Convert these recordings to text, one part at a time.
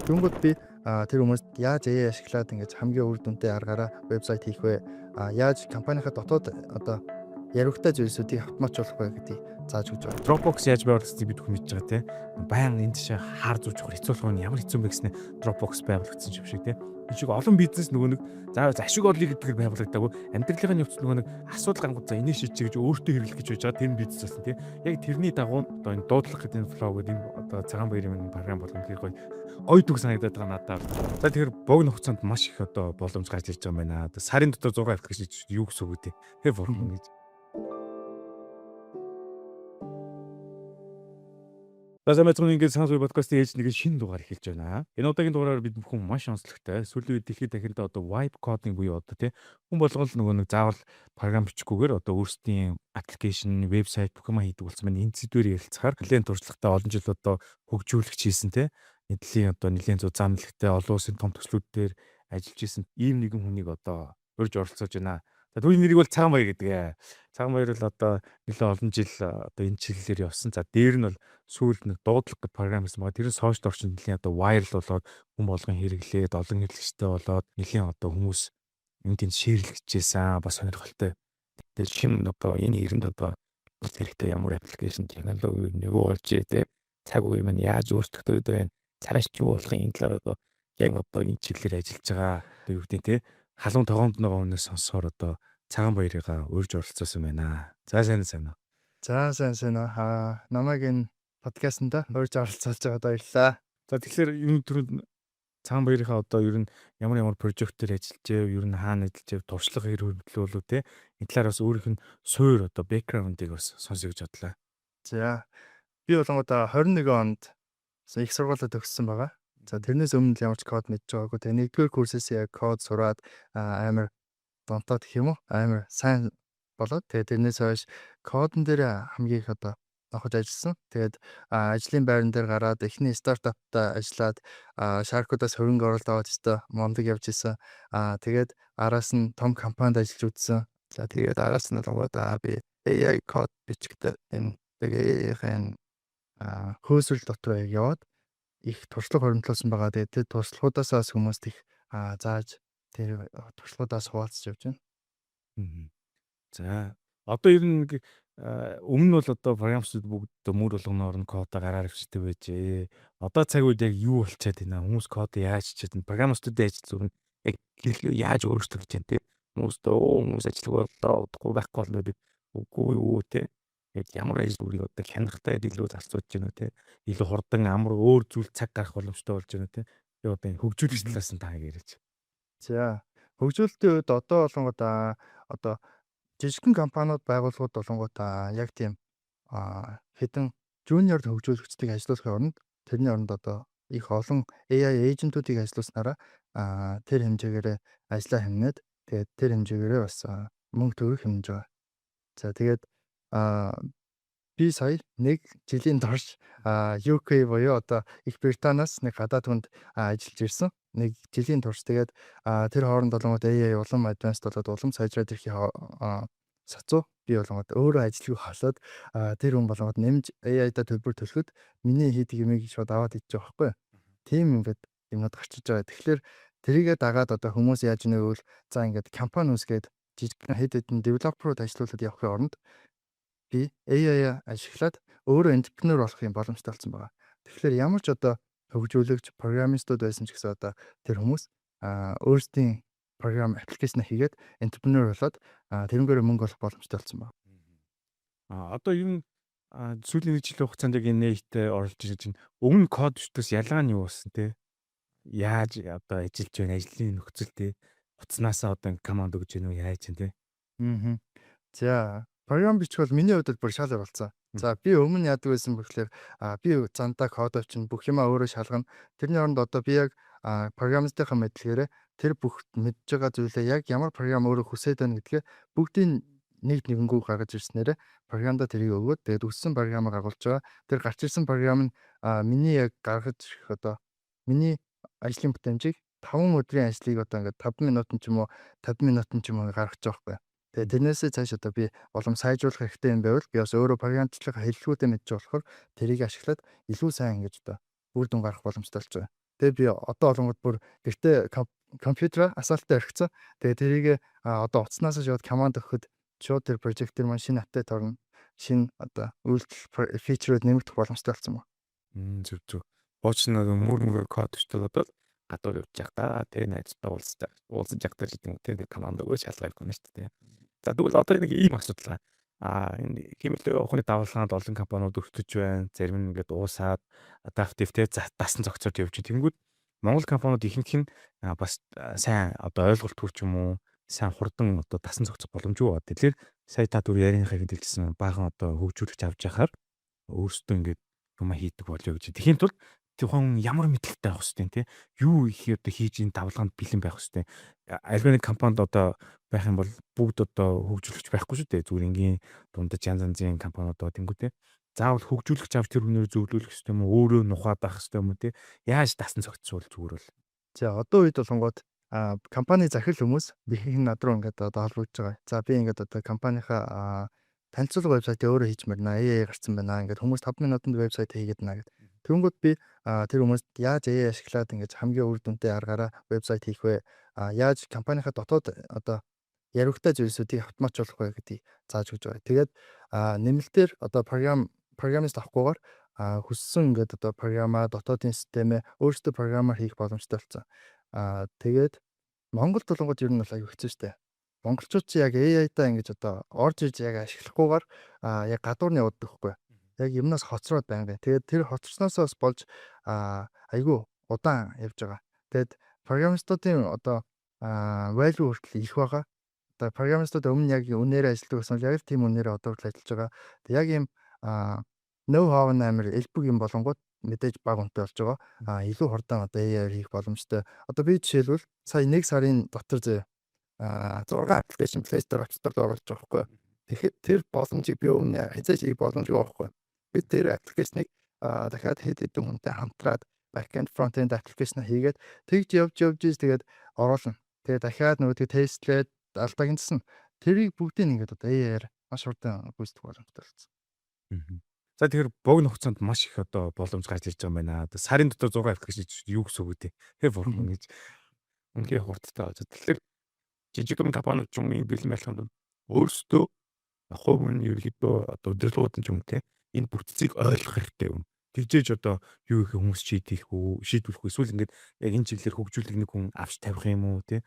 Дөнгөд би тэр хүмүүст яаж AI ашиглаад ингэж хамгийн үр дүнтэй аргаараа вебсайт хийх вэ? Яаж компанийнхаа дотоод одоо яригтай зүйлсүүдийг автоматжуулах вэ гэдгийг зааж өгч байгаа. Dropbox яаж байгуулагдсныг бид хүмүүс мэдж байгаа те. Баян энэ тийш хаар зүүж хөр хэцүүлэх нь ямар хэцүү юм бэ гэснээр Dropbox байгуулагдсан юм шиг те. Энэ шиг олон бизнес нөгөө нэг заавал ашиг орлыг гэдгээр байгуулагдаагүй. Амьдралын явц нөгөө нэг асуудал гангууд за энийг шийдчихэ гэж өөртөө хэрэглэх гэж байж байгаа тэр нь бизнес болсон те. Яг тэрний дагуу одоо энэ дуудлага гэдэг энэ flow гэдэг энэ одоо цагаан баярын энэ програм болгоно гоё тug санагдаад байгаа надад. За тэгэхээр богино хугацаанд маш их одоо боломж гарч ирж байгаа юм байна. Одоо сарын дотор 6 аппликейшн юу гэсэн үг үү те. Тэр бурхан гэж. За мэдрээн ингээд сансур подкастын ээж нэг шинэ дугаар эхэлж байна. Энэ удаагийн дугаараар бид бүхэн маш онцлогтой. Сүүлийн үед дэлхийд дахинд одоо vibe coding буюу одоо тий хүн болгол нөгөө нэг заавал програм бичгүүгээр одоо өөрсдийн аппликейшн, вебсайт бүх юм хийдэг болсон байна. Энэ зүйлээр ярилцахаар нэлээд туршлагатай олон жил одоо хөгжүүлэгч хийсэн тий эдлийн одоо нэлээд зузаан замналтай олон улсын том төслүүд дээр ажиллаж исэн ийм нэгэн хүнийг одоо урьж оролцож байна. За түүний нэрийг бол Цагаан баяр гэдэг. Цагаан баяр бол одоо нэлээд олон жил одоо энэ чиглэлээр явсан. За дээр нь бол сүүлд нэг дуудлага гэх програм гэсэн байгаа. Тэр нь сошиал орчинд нэлээд одоо viral болоод хүн болгон хэрэглээд олон хэрэглэгчтэй болоод нэлээд одоо хүмүүс энэ тэнд шеэрлэгчээсэн бас сонирхолтой. Тэр шим одоо энэ ирэнд одоо хэрэгтэй ямар аппликейшн технологи нөгөө болж тэ цаг үе маань яаж өөрчлөгдөд байна. Цааш ч юу болохын энэ талаар одоо яг одоо энэ чиглэлээр ажиллаж байгаа. Одоо юу гэдэг те халуун тогоонд байгаа хүнээс сонсоор одоо Цагаан баярыгаа урьж оролцсон байна. За сайн уу. За сайн уу. Намайг энэ подкастнда урьж оролцуулж байгаад баярлалаа. За тэгэхээр энэ түрүүнд Цагаан баярынхаа одоо ер нь ямар прожектээр ажиллаж байв, ер нь хаана ажиллаж байв, туршлага хэр хөрвөлөө те. Энэ талаар бас өөрийнх нь суур одоо бэкграундыг бас сонсё гэж бодлоо. За би болонгуудаа 21 онд их сургуулиуд төгссөн байгаа. За тэрнээс өмнө л ямар ч код мэдж байгаагүй. Тэгээ нэгдүгээр курсээс яг код сураад амар донтоод гэх юм уу? Амар сайн болоод тэгээ тэрнээс хойш кодн дээр хамгийн их одоо авах ажилласан. Тэгээд ажлын байран дээр гараад эхний стартапта ажиллаад шаркуудаас хөрөнгө оруулалт аваад өстой мондөг явж исэн. Тэгээд араас нь том компанид ажиллаж үзсэн. За тэгээд араас нь болонгуудаа би AI код бичгтээ энэ тэгээ хөөсрөл дотор яваад их туршлага хоригдлуулсан байгаа. Тэгээд тэр туршлагуудаасаа хүмүүст их зааж тэр туршлагуудаас хуваалцж явж байна. За одоо ер нь өмнө нь бол одоо програмчид бүгд мөр болгоноор нь кодоо гараар бичдэг байжээ. Одоо цаг үед яг юу болчиход байна? Хүмүүс код яаж чичээд байна? Програмчдын ажил зүрх нь яг яаж өөрчлөгдөж байна те? Хүмүүс ажиллах болоо удахгүй байхгүй болно бид үгүй юу те? Яг ямар ажил бүрийг одоо хянахтай илүү зарцуулж байна үү те? Илүү хурдан амар өөр зүйл цаг гарах боломжтой болж байна те? Тэгээ одоо энэ хөгжүүлэх талаас нь та яриач. За хөгжүүлэлтийн үед одоо болонгуудаа одоо жижигхэн компаниуд байгууллагууд болонгуудаа яг тийм хэдэн жуниор хөгжүүлэгчдийг ажилуулахын оронд тэрний оронд одоо их олон AI эйжентүүдийг ажилуулснараа тэр хэмжээгээр ажиллаа хэмнээд тэгээд тэр хэмжээгээр бас мөнгө төгрөг хэмнэж байгаа. За тэгээд би сая нэг жилийн турш UK буюу одоо Их Британаас нэг гадаад хүнд ажиллаж ирсэн. Нэг жилийн турш тэгээд тэр хооронд болонгод AI улам advanced болоод улам сайжраад ирэхийг сацуу би болонгод өөрөө ажлыг халаад тэр хүн болонгод нэмж AI-да төлбөр төлөхөд миний хийдэг юмыг шууд аваад идэж байгаа байхгүй. Тийм ингээд юмнууд гарчиж байгаа. Тэгэхээр тэрийгээ дагаад одоо хүмүүс яаж нэгвэл за ингээд компани үүсгээд жижиг хэд хэдэн девелоперууд ажилуулад явахын оронд би AI ашиглаад өөрөө энтерпренeur болохын боломжтой болсон байгаа. Тэгэхээр ямар ч одоо хөгжүүлэгч, программистууд байсан ч гэсэн одоо тэр хүмүүс өөрсдийн програм аппликейшн хийгээд энтерпренeur болоод тэрнгээр мөнгө олох боломжтой болсон байна. Одоо ер нь сүүлийн нэг жилийн хугацаанд яг энэ нээжтэй оролж ирж байна. Өмнө код бичдээс ялгаа нь юу болсон те? Яаж одоо ажиллаж байна? Ажлын нөхцөл те? Утаснасаа одоо команд өгж гэнэ үү? Яаж чинь те? За програм бичих бол миний хувьд бүр шал болсон. За би өмнө яадаг байсан бэхлээр би зандаа код авчин бүх юмаа өөрөө шалгана. Тэрний оронд одоо би яг программистынхаа мэдлэгээрээ тэр бүх мэдж байгаа зүйлээ яг ямар програм өөрөө хүсээд байна гэдгээ бүгдийг нэгэнгүү гаргаж ирснээр програмда тэрийг өгөөд тэгээд өссөн програмыг агуулж байгаа. Тэр гарч ирсэн програм нь миний яг гаргаж ирэх одоо миний ажлын бүтэмжийг 5 өдрийн ажлыг одоо ингээд 5 минутын ч юм уу 50 минутын ч юм уу гаргаж байгаа байхгүй. Тэгээд тэрнээсээ цааш одоо би улам сайжруулах хэрэгтэй юм байвал би бас өөрөө програмчлалын хэллэгүүдээ мэдж болохоор тэрийг ашиглаад илүү сайн ингэж одоо үр дүн гаргах боломжтой болж байгаа. Тэгээ би одоо олонгод бүр гэртээ компьютераа асаалтаа орхицсан. Тэгээ тэрийг одоо утаснаас шууд команд өгөхөд шууд тэр прожект дээр маань шинэ апдейт орно. Шинэ одоо үйлдэл фичрүүд нэмэгдэх боломжтой болсон байна. Зөв зөв. Хуучин нэг мөр код өчтөд одоо гадуур явж явахдаа тэр найзтай уулзаж явахдаа гэдэг юм тэр команд өгөө шалгах юм шүү дээ. За тэгвэл одоо нэг ийм асуудал. Энэ хэмнэлээ ухны давалгаанд олон компаниуд өртөж байна. Зарим нь ингээд уусаад адаптивтэй дасан зохицоод явж байна. Тэнгүүд Монгол компаниуд ихэнх нь бас сайн одоо ойлголт төрч юм уу? Сайн хурдан одоо дасан зохицох боломжгүй байна. Тэгэхээр сая та түр ярианыхаа хэлсэн баахан одоо хөгжүүлэгч авч яхаар өөрсдөө ингээд юм хийдэг болё гэж. Тэхийн тулд тухайн ямар мэдлэгтэй байх хэвтэй те юу их одоо хийж ин давлгаанд бэлэн байх хэвтэй. Альва нэг компанид одоо байх юм бол бүгд одоо хөгжүүлэгч байхгүй шүү дээ. Зүгээр ингийн дундаж янз янзын компаниуд одоо тэнгуүтэй. Заавал хөгжүүлэгч авч тэр хүнээр зөвлүүлэх хэвтэй юм уу? Өөрөө нухаад байх хэвтэй юм уу те? Яаж дасан зохицуул зүгээр бол. За одоо үед болонгууд компани захирал хүмүүс бихэнх над руу ингээд одоо холбогдож байгаа. За би ингээд одоо компанийхаа танилцуулга вебсайтыг өөрөө хийж мэрнэ. AI гарсан байна. Ингээд хүмүүс 5 минутанд вебсайт хийгээд байна гэдэг. Тэнгүүд би тэр хүмүүст яаж AI ашиглаад ингээд хамгийн үр дүнтэй аргаараа вебсайт хийх вэ? Яаж компанийхаа дотоод одоо яригтай зүйлсүүдийг автоматжуулах вэ гэдгийг зааж өгч байгаа. Тэгээд нэмэлтээр одоо программист авахгүйгээр хүссэн ингээд одоо програмаа дотоодын системээ өөрсдөө програмаар хийх боломжтой болсон. Тэгээд Монгол тулгууд ер нь бол аюу хэцүү шттэ. Монголчууд чи яг AI-даа ингэж одоо орж иж яг ашиглахгүйгээр яг гадуур нь явдаг хгүй. Яг юмнаас хоцроод байнга. Тэгээд тэр хоцорсноосоос болж айгүй удаан явж байгаа. Тэгээд программистуудын одоо value хүртэл их байгаа. Одоо программистууд өмнө яг үнээрээ ажилладаг гэсэн яг л тийм үнээрээ одоо хүртэл ажиллаж байгаа. Тэг яг юм know how амар элбэг юм болонгууд мэдээж баг үнэтэй болж байгаа. Илүү хурдан одоо AI-аар хийх боломжтой. Одоо би жишээлбэл сая 1 сарын дотор 6 аппликейшн Play Store очтол оруулж байгаа байхгүй. Тэгэхээр тэр боломжийг би өмнө хязгаарч хийх боломжгүй байхгүй. Би тэр аппликейшнийг дахиад хэд хэдэн хүнтэй хамтраад backend frontend аппликейшн хийгээд тэгж явж ийж тэгээд оруулна. Тэгээд дахиад нөгөө тестлээд алдааг нь тэрийг бүгдийг ингээд одоо AI-аар маш хурдан гүйцэтгэх боломжтой болсон. За тэгэхээр богино хугацаанд маш их одоо боломж гарч ирж байгаа юм байна. Одоо сарын дотор 6 аппликейшн юу гэсэн үг вэ? Тэгэхээр бурхан гэж үнхээр хурдтай болж байна. Тэгэхээр жижиг дунд компаниуд ч юм ийм бэлэн байлганд өөрсдөө хувь нь ерөөдөө одоо өдөрлгүүд ч юм те энэ бүтцийг ойлгох хэрэгтэй юм. Тэгжээж одоо юу их хүмүүс шийдэх үү, шийдвэрлэх үү, эсвэл ингээд яг энэ чиглэлээр хөгжүүлэх нэг хүн авч тавих юм уу те.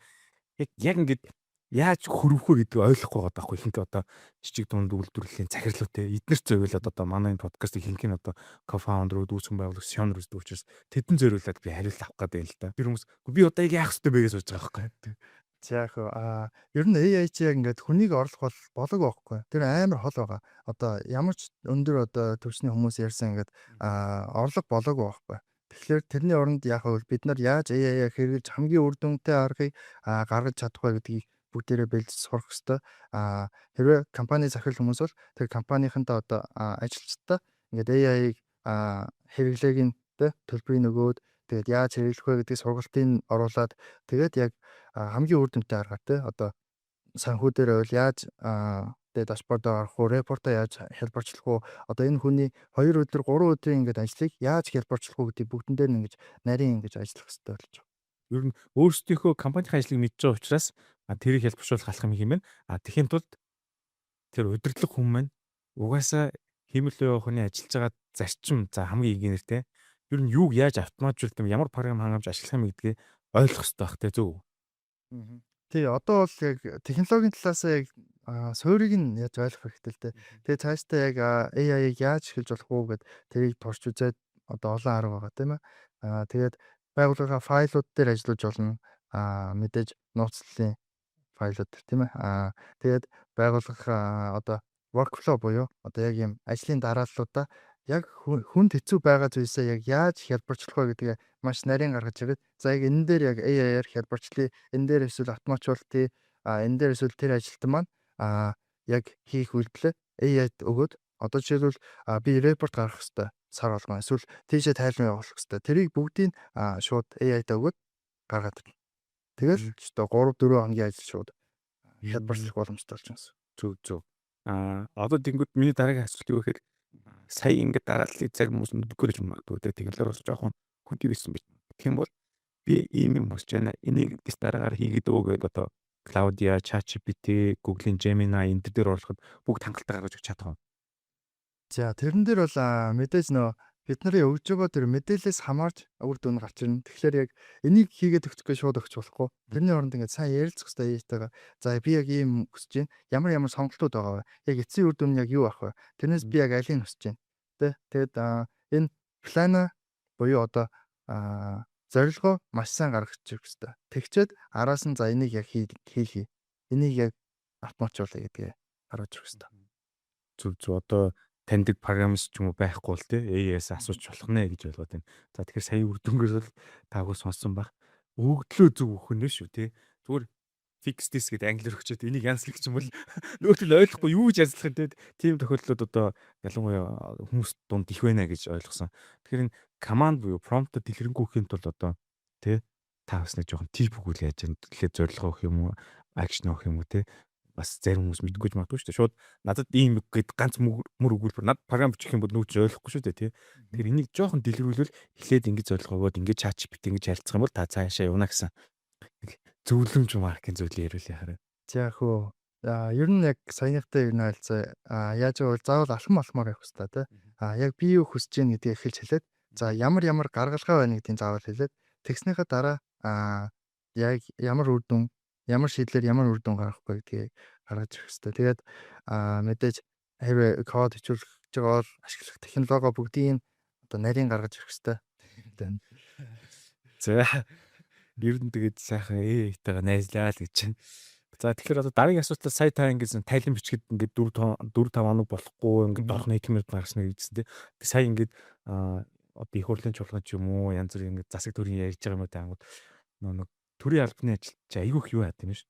Яг ингээд яаж хөрвөх вэ гэдгийг ойлгохгүй байгаа байхгүй ихэнх одоо жижиг дунд үйлдвэрлэлийн захирлуутай эднэр зөвлөд одоо манай энэ подкаст ихэнх нь одоо co-founder-ууд үүсгэн байгуулагч шонор үздэг учраас тэдэн зөвлөд би хариулт авах гэдэг юм л да. Тэр хүмүүс би одоо яг яах ёстой бэ гэж сууж байгаа байхгүй. За яг ер нь AI чи яг ингээд хүнийг орлох болог байхгүй. Тэр амар хол байгаа. Одоо ямар ч өндөр одоо төвчний хүмүүс ярьсан ингээд орлого болог байхгүй. Тэгэхээр тэрний оронд яг бид нар яаж AI-г хэрэглэж хамгийн үр дүнтэй аргыг гаргаж чадах вэ гэдгийг бүгдээрээ бэлдэж сурах хэрэгтэй. Хэрвээ компани захирал хүмүүс бол тэр компанийнхантаа одоо ажилчдаа ингээд AI-г хэрэглээг нь төлбөрийг нөгөөд тэгээд яаж хэрэглэх вэ гэдгийг сургалтын оруулаад тэгээд яг хамгийн үр дүнтэй аргаар одоо санхүү дээр бол яаж тэгээд дашбордоо гарах уу, репортоо яаж хялбарчлах уу, одоо энэ хүний 2 өдөр 3 өдрийн ингээд ажлыг яаж хялбарчлах уу гэдэг бүгдэн дээр нь ингэж нарийн ингэж ажиллах хэрэгтэй болж байна. Ер нь өөрсдийнхөө компанийн ажлыг мэдж байгаа учраас тэрийг хялбаршуулах алхам хэмээн. Тэхийн тулд тэр удирдлага хүн маань угаасаа хэмэл хувийн ажиллаж байгаа зарчим за хамгийн энгийнээр те ер нь юуг яаж автоматжуулт юм ямар програм хангамж ашиглах юм гэдгийг ойлгох хэрэгтэй бах те зөв. Тий, одоо бол яг технологийн талаас яг суурийг нь яаж ойлгох хэрэгтэй л дээ. Тэгээ цаашдаа яг AI-г яаж эхэлж болох уу гэд тэрийг турш үзээд одоо олон арга байгаа тийм ээ. Тэгээд байгууллагын файлууд дээр ажиллаж болно. Мэдээж нууцлалын файлууд тийм ээ. Тэгээд байгууллага одоо workflow буюу одоо яг юм ажлын дарааллуудаа яг хүнд хэцүү байгаа зүйлсээ яг яаж хялбарчлах вэ гэдгээ маш нарийн гаргаж ирээд за яг энэ дээр яг AI-аар хялбарчлая. Энэ дээр эсвэл автоматжуулалтыг энэ дээр эсвэл тэр ажилтан маань яг хийх үйлдэлээ AI-д өгөөд одоо жишээлбэл би репорт гаргах хэрэгтэй сар болгон эсвэл тийшээ тайлбар явуулах хэрэгтэй. Тэрийг бүгдийг шууд AI-д өгөөд гаргаад ирнэ. Тэгэл одоо 3-4 хоногийн ажил шууд хялбарчлах боломжтой болж байна. Зөв. Одоо тэнгууд миний дараагийн асуулт юу гэхээр сая ингээд дарааллыг зарим хүмүүс мэдгүй гэж магадгүй те тэгэхээр бас жоохон хүнд ирсэн байж. Тэгэх юм бол би ийм юм болж байна. Энийг тест дараагаар хийгээд өгөөд одоо Claudia, ChatGPT, Google-ийн Gemini энэ төр дээр оруулахад бүгд хангалттай гаргаж өгч чадах уу? За тэрэн дээр бол мэдээж нөө бид нарын өгж байгаа тэр мэдээлэлээс хамаарч үр дүн гарч ирнэ. Тэгэхээр яг энийг хийгээд өгчихгүй шууд өгч болохгүй. Тэрний оронд ингээд сайн ярилцах хэрэгтэй ээжтэйгээ. За би яг ийм хүсэж байна. Ямар сонголтууд байгаа вэ? Яг эцсийн үр дүн нь яг юу ах вэ? Тэрнээс би яг алийг хүсэж байна. Тэ? Тэгээд энэ плана буюу одоо зорилгоо маш сайн гаргаж ирэх хэрэгтэй. Тэгчээд араас нь за энийг яг хийлье. Энийг яг автоматжуулъя гэдгээ харуулж ирэх хэрэгтэй. Зүг одоо таньдаг програмист ч юм уу байхгүй бол тий AI-аас асууж болох нэ гэж ойлгоод байна. За тэгэхээр сая үр дүнгээс бол таагүй сонсон баг. Өгдлөө зөв өгөх нь шүү тий. Зүгээр fix this гэдэг англиар өгчөөд энийг янзлах юм бол нөгөөт нь ойлгохгүй юу гэж янзлах юм те. Тийм тохиолдлууд одоо ялангуяа хүмүүс дунд их байна гэж ойлгосон. Тэгэхээр энэ command буюу prompt-д дэлгэрэнгүй хийхэд бол одоо тий та бас нэг жоохон тип өгүүл яаж юм. Тэгэхээр зорилгоо өгөх юм уу, action өгөх юм уу те. Бас зарим хүмүүс мэдгүй ч магадгүй шүү дээ. Шууд надад ийм гээд ганц мөр өгүүлбэр над програм бичих юм бол нүүч ойлгохгүй шүү дээ тий. Тэгэхээр энийг жоохон дэлгэрүүлвэл эхлээд ингэж зорилго өгөөд ингэж ChatGPT ингэж харилцах юм бол та цаашаа явна гэсэн зөвлөмж маркийн зүйлийг яриулъя хараа. За хөө. Ер нь яг саяныхтай ер нь ойлцоо яаж вэ? Заавал алхам алхмаар явах хэрэгтэй тий. Яг би юу хүсэж байна гэдгийг эхэлж хэлээд за ямар гаргалгаа байна гэдгийг заавал хэлээд тэгснийхаа дараа яг ямар үр дүн ямар шийдлэр ямар үр дүн гарах вэ гэдгийг гаргаж ирэх хэрэгтэй. Тэгээд мэдээж хэрвээ код хичүүлж байгаа бол ашиглах технологи бүгдийг одоо нарийн гаргаж ирэх хэрэгтэй. За ер нь тэгээд сайхан AI-тэйгээ найзлаа л гэж байна. За тэгэхээр одоо дараагийн асуултаа сая та ингэж тайлан бичгээд ингээд 4 5 хоног болохгүй ингээд доорх нийгмээр гаргасна гэжсэн тий. Сая ингээд одоо их хурлын чуулган ч юм уу янз бүрийн ингээд засаг төрийн ярьж байгаа юм уу таангууд нэг төрийн албаны ажил чи айгүйх юу яа гэм биш.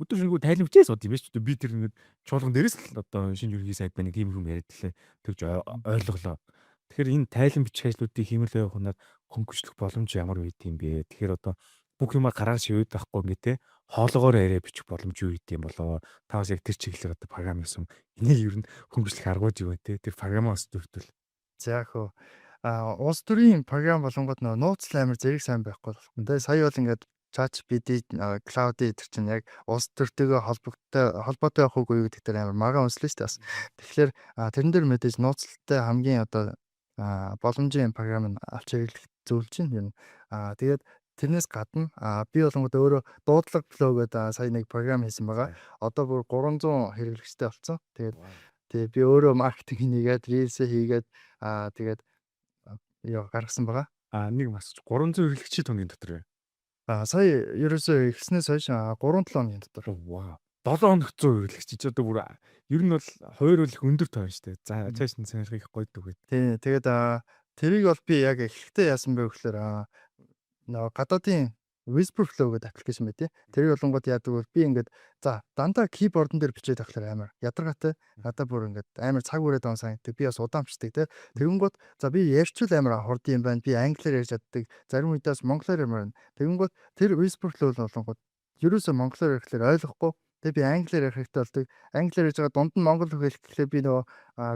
Өдөр шингүү тайлан бичээс сууд юм биш. Би тэр ингээд чуулган дээрээс л одоо шинэ ерөнхий сайд байна тийм юм яриад лээ. Тэгж ойлголоо. Тэгэхээр энэ тайлан бичих ажлуудыг хиймэлээ явах нь хөнгөчлөх боломж ямар үед юм бэ? Тэгэхээр одоо бүх юмаа гараар шивээд байхгүй ингээ те хоолоогоор яриа бичих боломж юу гэдэг юм болоо. Та бас яг тэр чиглэлээр одоо програм юмсан. Энийг ер нь хөнгөчлөх аргууд юу вэ те? Тэр програмаас дөрөвдөл. За хөө. Улс төрийн програм болонгод нууцлал амар зэрэг сайн байхгүй болох. Тэ сая бол ингээд ChatGPT, Claude гэдэг чинь яг улс төртэйгээ холбоотой явах үгүй гэдэг дээр амар магаан үнслээ шүү дээ бас. Тэгэхээр тэрэн дээр мэдээж нууцлалтай хамгийн одоо боломжийн програм нь авч хэрэглэх зөвлөж байна. Тэгээд тэрнээс гадна би болонгод өөрөө дуудлага flow гэдэг сая нэг програм хийсэн байгаа. Одоо бүр 300 хэрэглэгчтэй болсон. Тэгээд би өөрөө маркетинг хийгээд, reels хийгээд тэгээд гаргасан байгаа. Нэг масч 300 хэрэглэгчийн тонгийн дотор. Сая ерөөсөө ихснээс хойш 3-7 хоногийн дотор. Вау. 7 хоногт 100 хэрэглэгч чи одоо бүр ер нь бол хоёр үл их өндөр тоо шүү дээ. За цааш нь сонирхох гойд үгүй. Тий, тэгээд тэрийг бол би яг эхлэлтэй яасан бэ гэхээр гадаадын Whisper Flow гэдэг аппликейшн байт. Тэр болонгод яадаг бол би ингээд за дандаа keyboard-н дээр бичээд авахлаар амар ядаргаатай. Надаа бүр ингээд амар цаг үрээд байгаа санагддаг. Би бас удаамжтай те. Тэгэнгүүт за би ярьчвал амар хурд юм байна. Би англиар ярьж чаддаг. Зарим үедээс монголоор ярьмаар байна. Тэгэнгүүт тэр Whisper Flow болонгод ерөөсөө монголоор ярихлаар ойлгохгүй. Тэгээ би англиар ярих хэрэгтэй болдог. Англиар ярьж байгаа дунд нь монгол үг хэлэх гэхлээр би нөгөө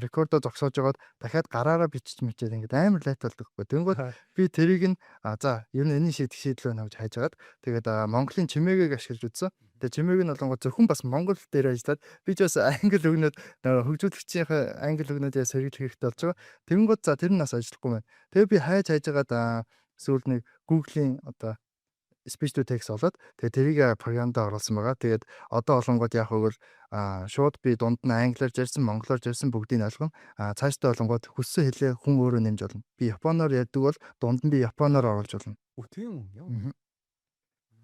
рекордо зогсоож байгаад дахиад гараараа бичиж мичээд ингээд амар лайт болдог хгүй. Тэнгүүд би тэрийг нь за ер нь энэний шийдэл байна гэж хайж агаад тэгээд монголын чимээгийг ашиглаж үзсэн. Тэгээ чимээг нь болонгод зөвхөн бас монгол дээр ажиллаад би ч бас англи өгнөд хөгжүүлэгчийн англи өгнөдөө сэргийлэх хэрэгтэй болж байгаа. Тэнгүүд за тэр нь бас ажиллахгүй байна. Тэгээ би хайж агаад сүүлд нэг Google-ийн одоо speech to text болоод тэгээ тэрийг програмд оруулсан байгаа. Тэгээд одоо олонгод яах вэ гэвэл шууд би дунд нь англиар ярьсан, монголоор ярьсан бүгдийг ойлгоно. Цаашдаа олонгод хүссэн хэлээ хүн өөрөө нэмж болно. Би японоор ярьдаг бол дунд нь би японоор оруулж болно. Тийм үү?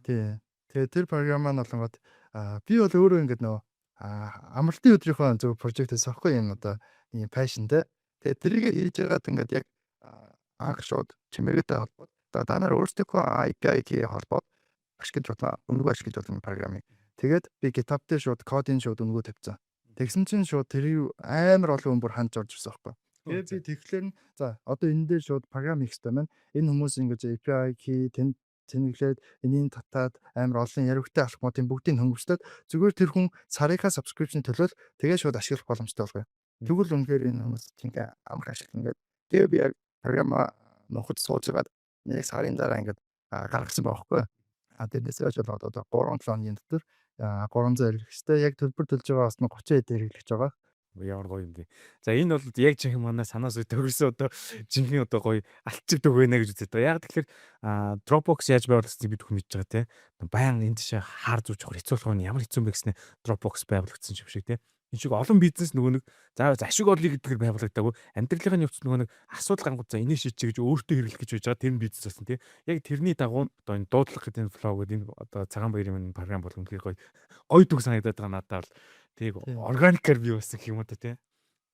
Тий. Тэгээд тэр програм маань олонгод би бол өөрөө ингэдэг нөө амралтын өдрийнхөө зөв прожектээс авахгүй юм одоо ийм пашнтэй. Тэгээд тэрийг хийж байгаад ингээд яг анх шууд чимээтэй холбоод та нар өөрсдийнхөө API-ийг холбоод ашиглаж болно. Өнгөө ашиглаж болно програмыг. Тэгээд би GitHub дээр шууд кодын шууд өнгөө тавьсан. Тэгсэн чинь шууд тэрийг амар олон хүн бүр хандж орж ирсэн байхгүй. Тэгээд би тэгэхээр за одоо энэ дээр шууд програм хийх хэрэгтэй маань. Энэ хүмүүс ингэж API key тэнэглээд энийн татаад амар олон яригтай алхмуудын бүгдийг хөнгөвчдөд зүгээр тэр хүн сарынхаа subscription төлөөл тэгээд шууд ашиглах боломжтой болгоё. Тэгвэл үнэхээр энэ хүмүүс тийм амар ашиглана гэдэг. Тэгээ би яг програма нухад сууж байгаа нэг сарын дараа ингээд гаргасан байхгүй. Тэрнээс хойш бол одоо 3-7 хоногийн дотор 300 хэрэглэгчтэй яг төлбөр төлж байгаа бас нь 30 хэд хэрэглэж байгаа. Ямар гоё юм бэ. За энэ бол яг жинхэнэ манай санаас төгөрсөн одоо жинхэнэ одоо гоё алтчив төг байна гэж үзээд байгаа. Яг тэгэхээр Dropbox яаж байгуулагдсныг бид бүхэн мэдж байгаа те. Баян энэ тийш хаар зүүж явах хэцүү болох нь ямар хэцүү юм бэ гэснээр Dropbox байгуулагдсан юм шиг те. Энэ шиг олон бизнес нөгөө нэг за ашиг олыг гэдгээр байгуулагдаагүй. Амьдралын явц нөгөө нэг асуудал гангууд за энийг шийдчихэ гэж өөртөө хэрэглэх гэж байж байгаа. Тэр нь бизнес болсон те. Яг тэрний дагуу одоо энэ дуудлага гэдэг энэ flow гэдэг энэ одоо цагаан баярын програм бол үнэхээр гоё төг санагдаад байгаа надад бол. Тийг органикаар бий болсон гэх юм уу те.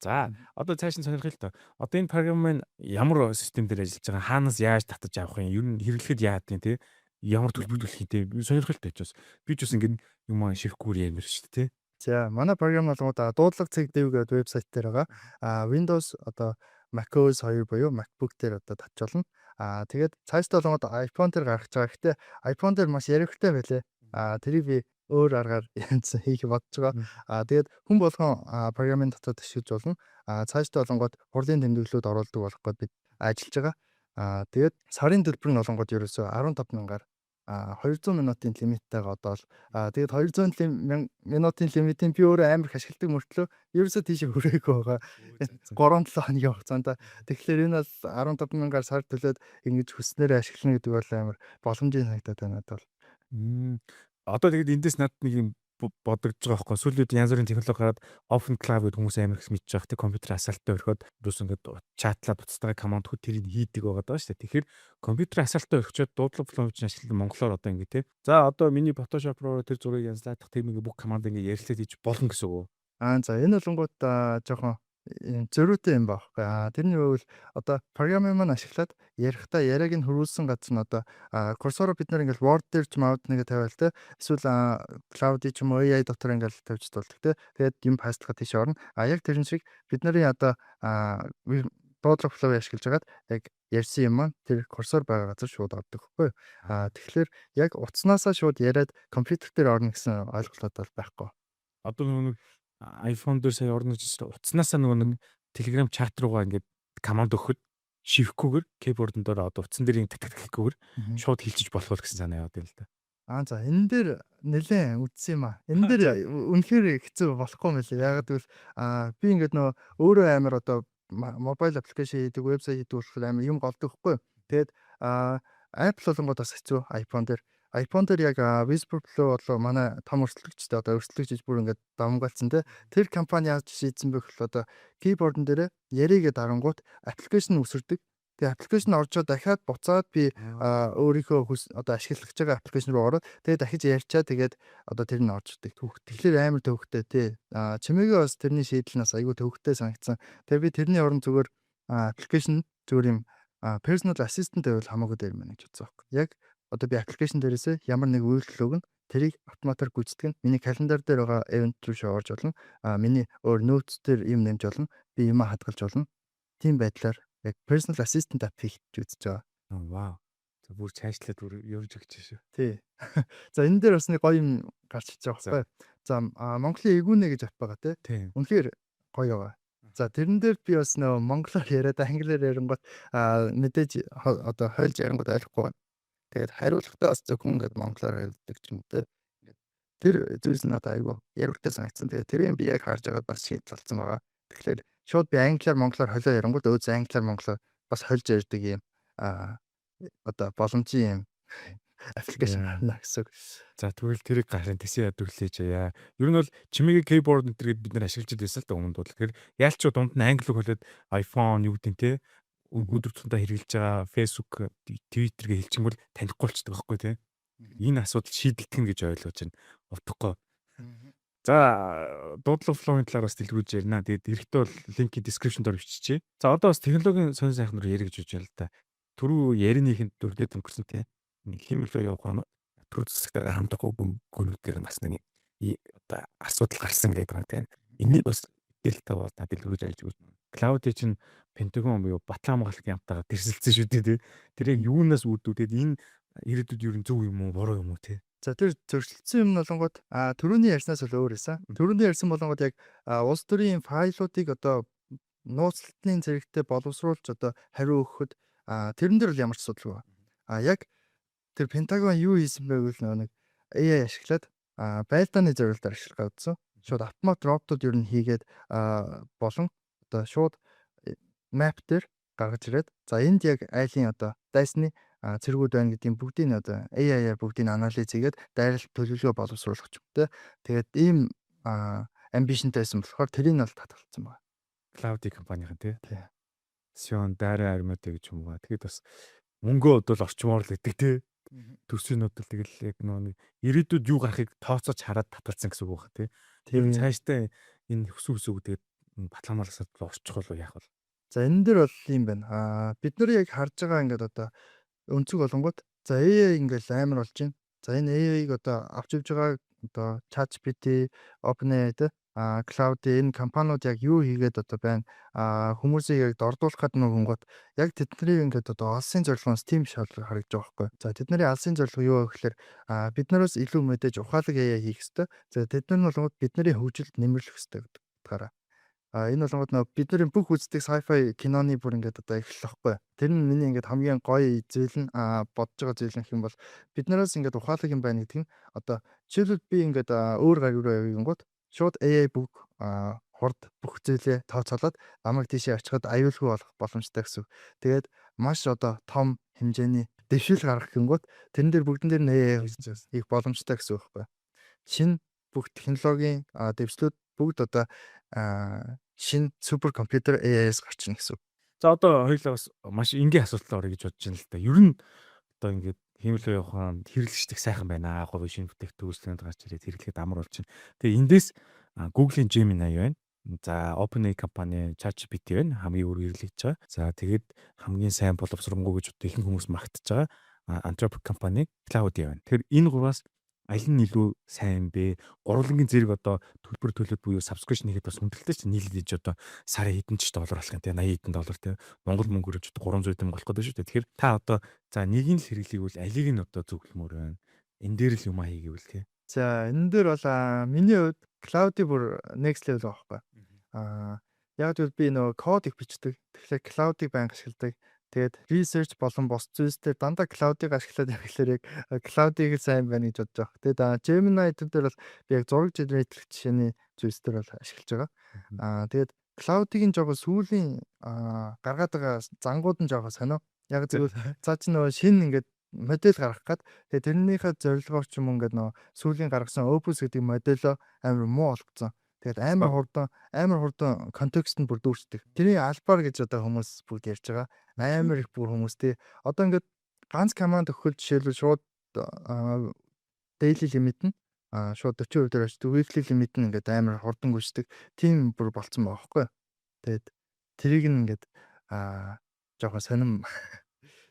За одоо цааш нь сонирхол л доо. Одоо энэ програм маань ямар систем дээр ажиллаж байгаа, хаанаас яаж татаж авах юм, ер нь хэрэглэхэд яадаг те. Ямар төлбөр төлөх юм те. Сонирхолтой байж бас. Би ч бас ингэ юм ширхгүүр ярмэр шүү дээ те. За манай програм болгоод дуудлага цэг дэв гэдэг вебсайт дээр байгаа. Windows одоо macOS 2 буюу MacBook дээр одоо татж болно. Тэгээд цаашдаа болгоод iPhone дээр гаргаж байгаа. Гэхдээ iPhone дээр маш яригтай байлээ. Тэрийг би өөр аргаар хийх бодож байгаа. Тэгээд хүн болгон програмын дотоод ашиглаж болно. Цаашдаа болонгод хурлын тэмдэглэлүүд оруулдаг болох гээд бид ажиллаж байгаа. Тэгээд сарын төлбөр нь болонгод ерөөсөө 15,000-аар 200 минутын лимиттайгаа одоо л тэгээд 200 минутын лимитийн би өөрөө амар их ашигладаг мөртлөө ерөөсөө тийш хүрээгүй байгаа. 3-7 хоногийн хугацаанд. Тэгэхээр энэ бол 15,000-аар сар төлөөд ингэж хүснээр ашиглана гэдэг бол амар боломжийн санагдаад байна надад бол. Одоо тэгээд эндээс надад нэг юм бодогдож байгаа байхгүй. Сүүлийн үед янз бүрийн технологи гараад open cloud гэдэг хүмүүс амар их мэдж байгаа. Тэг компьютер асаалтаа өрхөд юус ингээд чатлаад буцтайгаа команд хөө тэрийг хийдэг байгаа даа шүү дээ. Тэгэхээр компьютер асаалтаа өрхчөөд дуудлага флоуч ашиглан монголоор одоо ингээд те. За одоо миний Photoshop руу тэр зургийг янзлаадах тэр нэг бүх команд ингээд ярилцлаад хийж болно гэсэн үг. За энэ болонгууд жоохон зөрүүтэй юм байхгүй. Тэрний үйл одоо програмын маань ашиглаад ярихдаа яриаг нь хөрвүүлсэн газар нь одоо курсороо бид нар ингээл Word дээр ч мод нэгэ тавиал те. Эсвэл Cloud ч юм уу AI дотор ингээл тавьж тулдаг те. Тэгээд юм пастлахад тийш орно. Яг тэрэн шиг бид нарын одоо дуудлага flow ашиглаж хагаад яг ярьсан юм маань тэр курсор байгаа газар шууд ордог байхгүй. Тэгэхээр яг утаснасаа шууд яриад компьютер дээр орно гэсэн ойлголт бол байхгүй. Одоо нэг iPhone дээр сая орно гэж утаснасаа нөгөө нэг Telegram чат руугаа ингээд команд өгөхөд шивхгүйгээр keyboard-ын дээр одоо утсан дээр тэгтгийгүйгээр шууд хэлчих болох гэсэн санаа яваад байна л да. За энэ дээр нэлээд үдсэн юм аа. Энэ дээр үнэхээр хэцүү болохгүй юм лээ. Яг гэвэл би ингээд нөө өөрөө амар одоо мобайл аппликейшн хийдэг, вебсайт хийдэг болохоор амар юм голдог хгүй. Тэгээд Apple болонгод бас хэцүү iPhone дээр яг Whisper Flow болоо манай том өрсөлдөгчтэй одоо өрсөлдөгч бүр ингээд давмгаалцсан те. Тэр компани яаж шийдсэн бэ гэвэл одоо keyboard-н дээр яригээ дарангуут аппликейшн үсэрдэг. Тэгээ аппликейшн оржоо дахиад буцаад би өөрийнхөө одоо ашиглаж байгаа аппликейшн руу ороод тэгээ дахиж ярьчаа тэгээд одоо тэр нь орж ирдэг. Тэгэхээр амар төвхтэй тий. Чимээгээ бас тэрний шийдэлнээс айгүй төвхтэй санагдсан. Тэгээ би тэрний орон зүгээр аппликейшн зүгээр юм personal assistant байвал хамаагүй дээр мэн гэж бодсон байхгүй. Яг одоо би аппликейшн дээрээсээ ямар нэг үйлдэл өгнө тэрийг автоматар гүйцэтгэн миний календар дээр байгаа event руу орж болно. Миний өөр notes дээр юм нэмж болно. Би юм хадгалж болно. Тийм байдлаар яг personal assistant app хийж үзэж байгаа. Вау. За бүр цаашлаад бүр явж өгч шүү. Тий. За энэ дээр бас нэг гоё юм гарч иж байгаа байхгүй. За Монголын эгүүнэ гэж ап байгаа тий. Үнэхээр гоё байгаа. За тэрэн дээр би бас нөө монголоор яриад англиар ярингууд мэдээж одоо хойлж ярингууд ойлгохгүй байна. Тэгээд хариултаа бас зөвхөн ингээд монголоор ярьдаг ч юм те. Тэр зүйлс надад айгүй яригтай санагдсан. Тэгээд тэрийг би яг харж байгаад бас шийдэл болсон байгаа. Тэгэхээр шууд би англиар монголоор холио ярингууд өөз англиар монголоор бас хольж ярьдаг юм одоо боломжийн юм аппликейшн гарна гэсэн. За тэгвэл тэрийг гарын тэсээ ядрүүлээч яа. Ер нь бол чимээгийн keyboard энэ бид нар ашиглаж байсан л да өмнөд бол. Тэгэхээр яалч дунд нь англи хөлөд iPhone юу гэдэг те өдөр тутмдаа хэрэгжилж байгаа Facebook, Twitter-гээ хэлчихвэл танихгүй болчихдог байхгүй тий. Энэ асуудал шийдэгдэх гэж ойлгож байна. Утгагүй. За дуудлага флоуын талаар бас дэлгэрүүлж ярина. Тэгээд эрэхтээ бол линкийн description дээр биччихье. За одоо бас технологийн сонь сайхан руу ярих гэж байна л да. Түрүү яриныхын дүрлээд өнгөрсөн тий. Химэлөө явах нь төр зэсгтэй хамтдаггүй гүнүүдээр бас нэг одоо асуудал гарсан гэдэг байна тий. Энийг бас дэлтэй бол та дэлгэрүүлж ажиллаж байна. Cloud чинь Pentagon буюу Батлан хамгаалалтын яамтайгаар тэрсэлсэн шүү дээ тий. Тэр яг юунаас үүдүүдээд энэ ирээдүйд юу зөв юм уу буруу юм уу тий. За тэр зөрчилдсөн юм болонгод түрүүний ярьснаас бол өөр байсан. Түрүүний ярьсан болонгод яг улс төрийн файлуудыг одоо нууцлалтын зэрэгтэй боловсруулж одоо хариу өгөхөд тэрэн дээр л ямар ч асуудалгүй. Яг тэр Пентагон юу хийсэн бэ гэвэл нэг AI ашиглаад байлдааны зорилтоор ашиглах гэсэн. Шууд автомат роботууд ер нь хийгээд болон одоо шууд map дээр гаргаж ирээд за энд яг айлын одоо дайсны цэргүүд байна гэдгийг бүгдийг одоо AI-аар бүгдийг анализ хийгээд дайралт төлөвлөгөө боловсруулах ч юм те. Тэгээд ийм амбишнтай байсан болохоор тэрийг нь бол татгалцсан байна. Cloud компанийн тий. Тий. Sion Dara Armate гэж юм уу. Тэгээд бас мөнгөө бодвол орчмоор л идэг тий. Төсвийн бодвол тэгэл яг нэг ирээдүйд юу гарахыг тооцоож хараад татгалцсан гэсэн үг байна тий. Тэр цаашдаа энэ хүсүүсүү тэгээд батламжлалсад орчих болов яах вэ? За энэ дэр бол юм байна. Бид нар яг харж байгаа ингээд одоо өнцөг болонгууд за AI ингээл амар болж байна. За энэ AI-г одоо авч явж байгаа одоо ChatGPT, OpenAI те Cloud энэ компаниуд яг юу хийгээд одоо байна. Хүмүүсийг яг дордуулахад нөгөнгөт яг тэдний ингээд одоо алсын зорилгоос тийм шаардлага харагдаж байгаа байхгүй. За тэдний алсын зорилго юу вэ гэхээр бид нараас илүү мэдээж ухаалаг AI хийх хэрэгтэй. За тэд нар болгоод бидний хөгжилд нэмэрлэх хэрэгтэй гэдэг утгаараа. Энэ болгоод нөө бидний бүх үздэг sci-fi киноны бүр ингээд одоо эхлэхгүй. Тэр нь миний ингээд хамгийн гоё зүйл нь бодож байгаа зүйл нь гэх юм бол биднээс ингээд ухаалаг юм байна гэдэг нь одоо жишээлбэл би ингээд өөр гариг руу явгингууд шууд AI бүх хурд бүх зүйлээ тооцоолоод намайг тийшээ очиход аюулгүй болох боломжтой гэсэн. Тэгээд маш одоо том хэмжээний дэвшил гаргах гингууд тэрэн дээр бүгдэн дээр нь AI хийх боломжтой гэсэн үг байхгүй. Шинэ бүх технологийн дэвшлүүд бүгд одоо шинэ супер компьютер AI-с гарч ирнэ гэсэн. За одоо хоёулаа бас маш энгийн асуултаа орё гэж бодож байна л да. Ер нь одоо ингээд хиймэл явахын хэрэглэгчдэх сайхан байна. Говь шинэ бүтээгдэхүүнүүд гарч ирээд хэрэглэхэд амар болж байна. Тэгээ эндээс Google-ийн Gemini байна. За OpenAI компани ChatGPT байна. Хамгийн өөр хэрэглэж байгаа. За тэгээд хамгийн сайн боловсронгуй гэж одоо ихэнх хүмүүс магтаж байгаа Anthropic компани Cloud байна. Тэгэхээр энэ гураас аль нь илүү сайн бэ? Гурвангийн зэрэг одоо төлбөр төлөөд буюу subscription хийхэд бас хүндрэлтэй ч нийлдэж одоо сарын хэдэн ч доллар болох юм те 80 хэдэн доллар те Монгол мөнгөөр ч 300 хэдэн болох гэдэг шүү дээ. Тэгэхээр та одоо за нэгийг л хэрэглэе бол алийг нь одоо зөвлөмөр байна. Энэ дээр л юм хийгээвэл те. За энэ дээр бол миний хувьд Cloud-ий бүр next level байхгүй. Яг л би нөгөө код их бичдэг. Тэгэхээр Cloud-ыг байнга ашигладаг. Тэгээд research болон бос зүйлсээр дандаа Cloud-ыг ашиглаад явахлаар яг Cloud-ыг сайн байна гэж бодож байгаа. Тэгээд Gemini дээр бол би яг зураг generator жишээний зүйлсээр бол ашиглаж байгаа. Тэгээд Cloud-ийн жоо сүүлийн гаргаад байгаа зангууд нь жоо сонио. Яг зөв цаа чи нөгөө шинэ ингээд модель гаргах гээд тэгээд тэрнийхээ зорилгоор ч юм ингээд нөгөө сүүлийн гаргасан Opus гэдэг модельо амар муу болгоцсон. Тэгээд амар хурдан контекст нь бүр дүүрчдэг. Тэрний альбар гэж одоо хүмүүс бүгд ярьж байгаа. Амар их бүр хүмүүстэй. Одоо ингээд ганц команд өгөхөд жишээлбэл шууд daily limit нь шууд 40% дээр очдог. Weekly limit нь ингээд амар хурдан гүйцэтгэг. Тийм бүр болцсон байгаа байхгүй. Тэгээд тэрийг нь ингээд жоохон сонирм.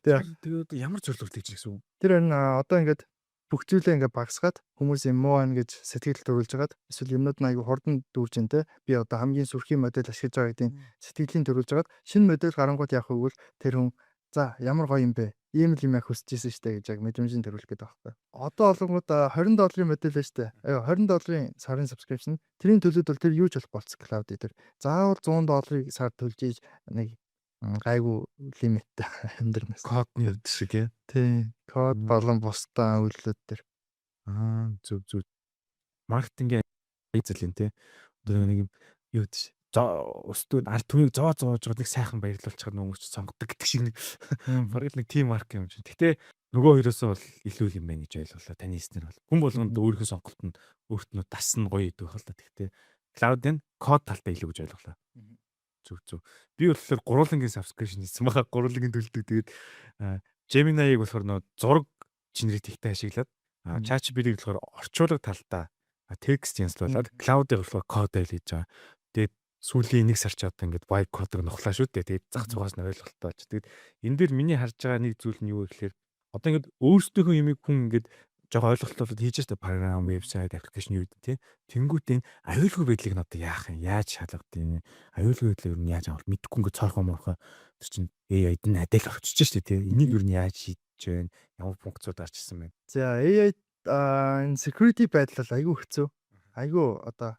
Тэгээд ямар зорилгоор тэгж гэсэн үг? Тэр харин одоо ингээд бүх зүйлээ ингээд багсгаад хүмүүс юм муу байна гэж сэтгэл төрүүлж хагаад эсвэл юмнууд нь аягүй хурдан дүүрж ин тэ би одоо хамгийн сүрхий модель ашиглаж байгаа гэдэг сэтгэлийн төрүүлж хагаад шинэ модель гарангууд явах үгэл тэр хүн за ямар гоё юм бэ ийм л юм яг хүсэж исэн штэ гэж яг мэдрэмжийн төрүүлэх гэдэг байхгүй. Одоо олонгууд $20 модель байна штэ. $20 сарын subscription тэрийн төлөөд бол тэр юу ч болох болцсон Cloud дээр. Заавал $100 сар төлж ийж нэг гайгүй лимиттэй амьдрнаас. Кодны хувьд шиг тий. Код болон бусдаа үйлдэлүүд төр. Зөв. Маркетингийн эзэлийн тий. Одоо нэг юм юу гэж өстөө ард түмийг зоож байгаа нэг сайхан баярлуулчих хүмүүс сонгодог гэдэг шиг нэг бараг нэг тим марк юм чинь. Гэтэ нөгөө хоёроосоо бол илүү юм байна гэж ойлголоо. Таны эснэр бол. Хүн болгонд өөрийнхөө сонголт нь өөрт нь дасна гоё идэх хэл та. Гэтэ Cloud-ын код талтай илүү гэж ойлголоо. Зөв. Би болохоор гурвангийн subscription хийсэн байгаа. Гурвангийн төлдөг. Тэгээд Gemini-г болохоор нөө зураг генерate хийхтэй ашиглаад ChatGPT-г болохоор орчуулга талдаа текст янзлуулаад Cloud-ыг болохоор код айл хийж байгаа. Тэгээд сүүлийн 1 сар ч одоо ингээд vibe code-ыг нухлаа шүү дээ. Тэгээд зах зугаас нь ойлголттой болж. Тэгээд энэ дээр миний харж байгаа нэг зүйл нь юу вэ гэхээр одоо ингээд өөрсдийнхөө юмыг хүн ингээд жоохон ойлголтоор хийж штэ програм, вебсайт, аппликейшн юу гэдэг тий. Тэнгүүт энэ аюулгүй байдлыг нь одоо яах юм? Яаж шалгах юм? Аюулгүй байдлыг нь яаж авах мэдэхгүй ингээд цоорхоо морхоо тэр чинь AI-д нь адил орчиж штэ тий. Энийг юу нь яаж шийдэж байна? Ямар функцууд гарчсан байна? За AI энэ security байдал айгүй хэцүү. Айгүй одоо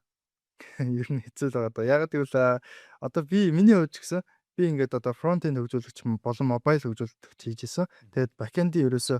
ер нь хэцүү л байгаа даа. Яг гэвэл одоо би миний хувьд ч гэсэн би ингээд одоо фронт энд хөгжүүлэгч болон мобайл хөгжүүлэгч хийжсэн. Тэгээд бэкэндийн ерөөсөө